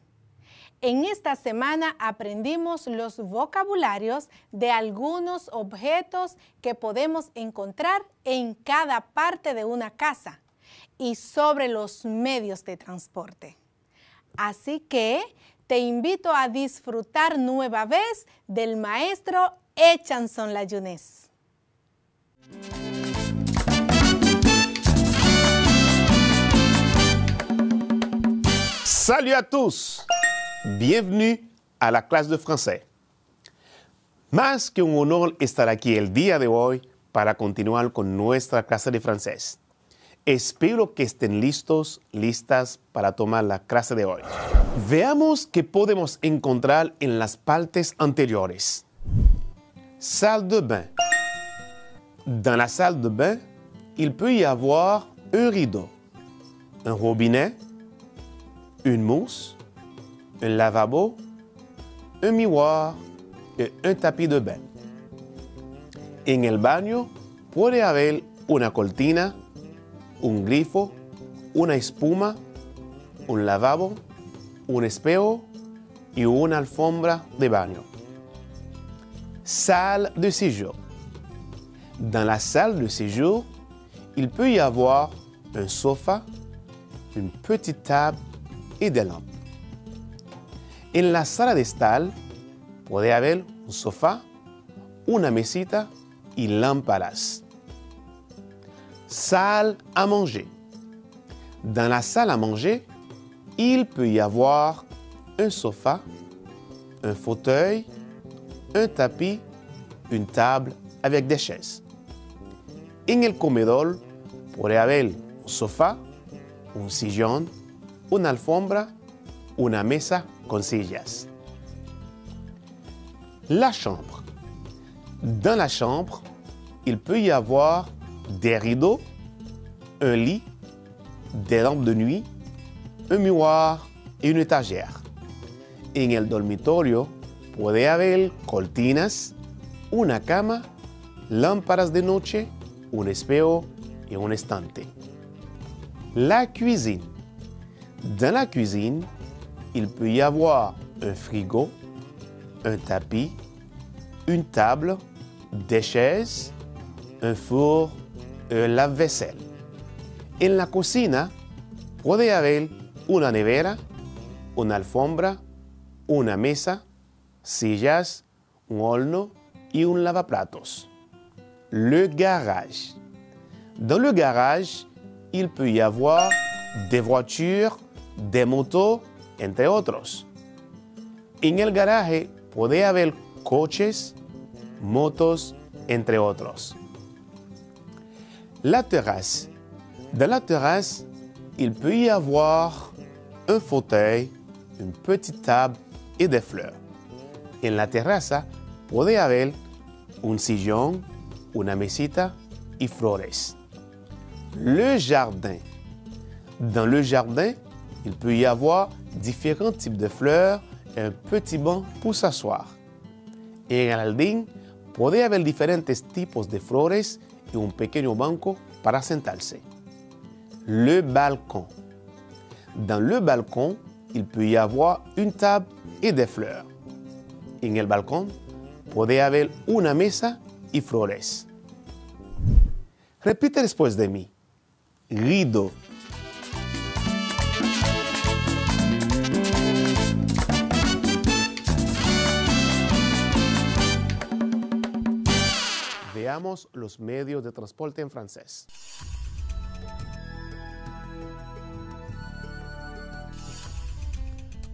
En esta semana aprendimos los vocabularios de algunos objetos que podemos encontrar en cada parte de una casa y sobre los medios de transporte. Así que te invito a disfrutar nueva vez del maestro Echanson Layunés. Salut à tous! Bienvenue à la clase de français. Más que un honor estar aquí el día de hoy para continuar con nuestra clase de francés. Espero que estén listas para tomar la clase de hoy. Veamos qué podemos encontrar en las partes anteriores. Salle de bain, Dans la salle de bain, il peut y avoir un rideau, un robinet, une mousse, un lavabo, un miroir y un tapis de bain. En el baño puede haber una cortina, un grifo, una espuma, un lavabo, un espejo y una alfombra de baño. Salle de séjour. Dans la salle de séjour, il peut y avoir un sofa, une petite table y des lampes. En la sala de estar puede haber un sofá, una mesita y lámparas. Salle à manger. Dans la salle à manger, il peut y avoir un sofa, un fauteuil, un tapis, une table avec des chaises. En el comedor puede haber un sofá, un sillón, una alfombra, una mesa con sillas. La chambre. Dans la chambre, il peut y avoir des rideaux, un lit, des lampes de nuit, un miroir y una étagère. En el dormitorio puede haber cortinas, una cama, lámparas de noche, un espejo y un estante. La cuisine. Dans la cuisine, il peut y avoir un frigo, un tapis, une table, des chaises, un four, un lave-vaisselle. En la cocina puede haber una nevera, una alfombra, una mesa, sillas, un horno y un lavaplatos. Le garage. Dans le garage, il peut y avoir des voitures, des motos, entre otros. En el garaje puede haber coches, motos, entre otros. La terrasse. Dans la terrasse, il peut y avoir un fauteuil, une petite table et des fleurs. En la terraza puede haber un sillón, una mesita y flores. Le jardin. Dans le jardin, il peut y avoir différents types de fleurs et un petit banc pour s'asseoir. En el jardín puede haber diferentes tipos de flores y un pequeño banco para sentarse. Le balcon. Dans le balcon, il peut y avoir une table et des fleurs. En el balcón puede haber una mesa y flores. Repite después de mí. Rideau. Veamos los medios de transporte en francés.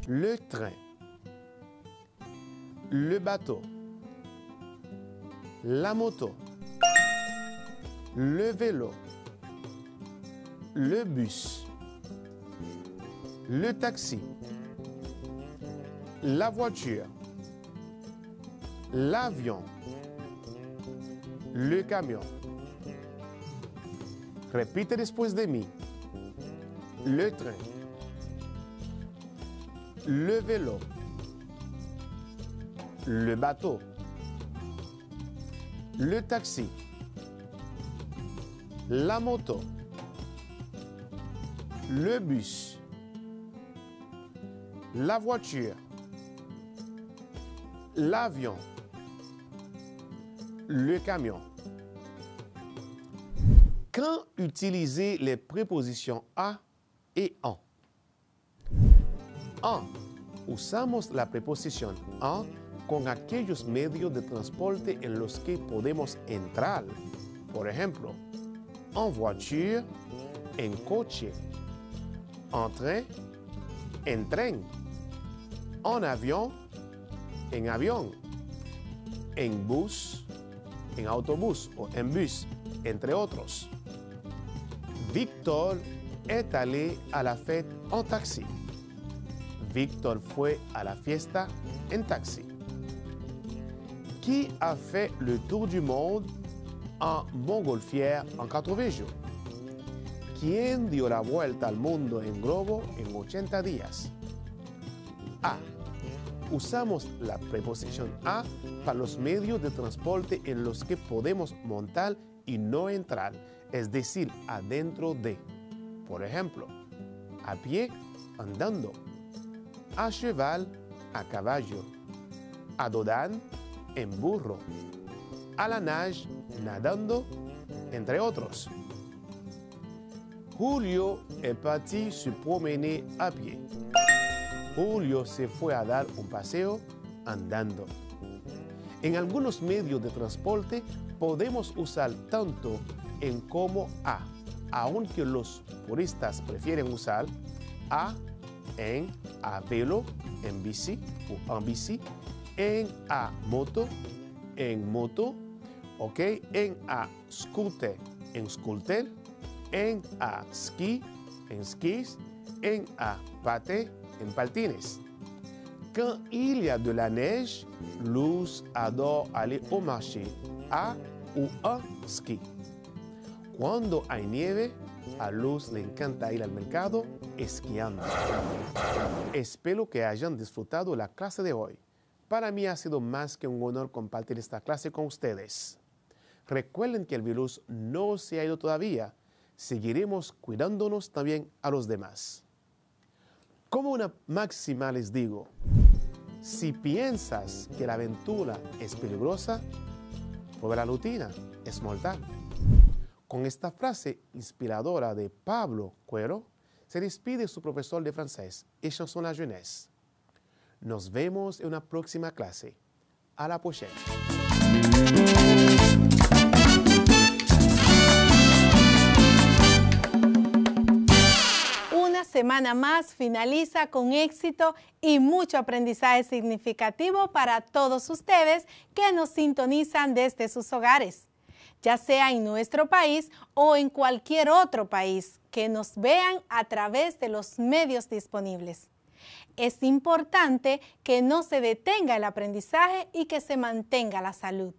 Le train, le bateau, la moto, le vélo, le bus, le taxi, la voiture, l'avion, le camion. Repite después de mí. Le train, le vélo, le bateau, le taxi, la moto, le bus, la voiture, l'avion, le camion. Quand utiliser les prépositions a et en? En. Usamos la preposición en con aquellos medios de transporte en los que podemos entrar. Por ejemplo, en voiture, en coche, en train, en tren, en avión, en bus, en autobús o en bus, entre otros. Victor est allé à la fête en taxi. Victor fue a la fiesta en taxi. Qui a fait le tour du monde un montgolfière en 80 jours? ¿Quién dio la vuelta al mundo en globo en 80 días? A. Usamos la preposición a para los medios de transporte en los que podemos montar y no entrar, es decir, adentro de. Por ejemplo, a pie, andando, a cheval, a caballo, a dodán, en burro, a la nage, nadando, entre otros. Julio est parti se promener a pie. Julio se fue a dar un paseo andando. En algunos medios de transporte podemos usar tanto en como a, aunque los puristas prefieren usar a en a vélo, en bici o en bici, en a moto, en moto, ok, en a scooter, en scooter, en a ski, en skis, en a patin, en patines. Quand il y a de la neige, Luz adore aller au marché, à ou en ski. Cuando hay nieve, a Luz le encanta ir al mercado esquiando. Espero que hayan disfrutado la clase de hoy. Para mí ha sido más que un honor compartir esta clase con ustedes. Recuerden que el virus no se ha ido todavía. Seguiremos cuidándonos también a los demás. Como una máxima les digo, si piensas que la aventura es peligrosa, pues la rutina es mortal. Con esta frase inspiradora de Pablo Cuero, se despide su profesor de francés et chanson la jeunesse. Nos vemos en una próxima clase. A la prochaine. Una semana más finaliza con éxito y mucho aprendizaje significativo para todos ustedes que nos sintonizan desde sus hogares, ya sea en nuestro país o en cualquier otro país, que nos vean a través de los medios disponibles. Es importante que no se detenga el aprendizaje y que se mantenga la salud.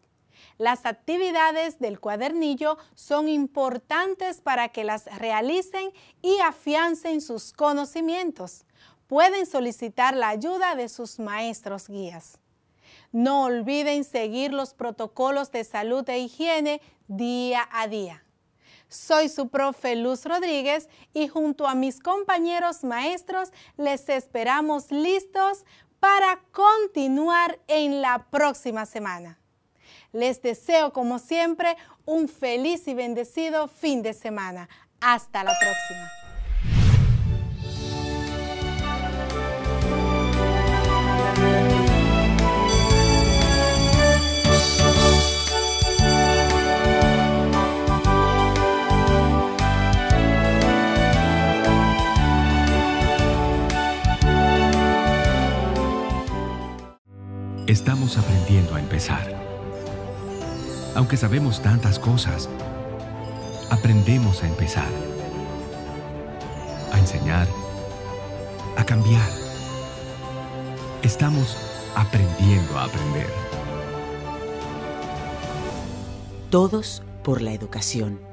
Las actividades del cuadernillo son importantes para que las realicen y afiancen sus conocimientos. Pueden solicitar la ayuda de sus maestros guías. No olviden seguir los protocolos de salud e higiene día a día. Soy su profe Luz Rodríguez y junto a mis compañeros maestros les esperamos listos para continuar en la próxima semana. Les deseo, como siempre, un feliz y bendecido fin de semana. Hasta la próxima. Estamos aprendiendo a empezar. Aunque sabemos tantas cosas, aprendemos a empezar, a enseñar, a cambiar. Estamos aprendiendo a aprender. Todos por la educación.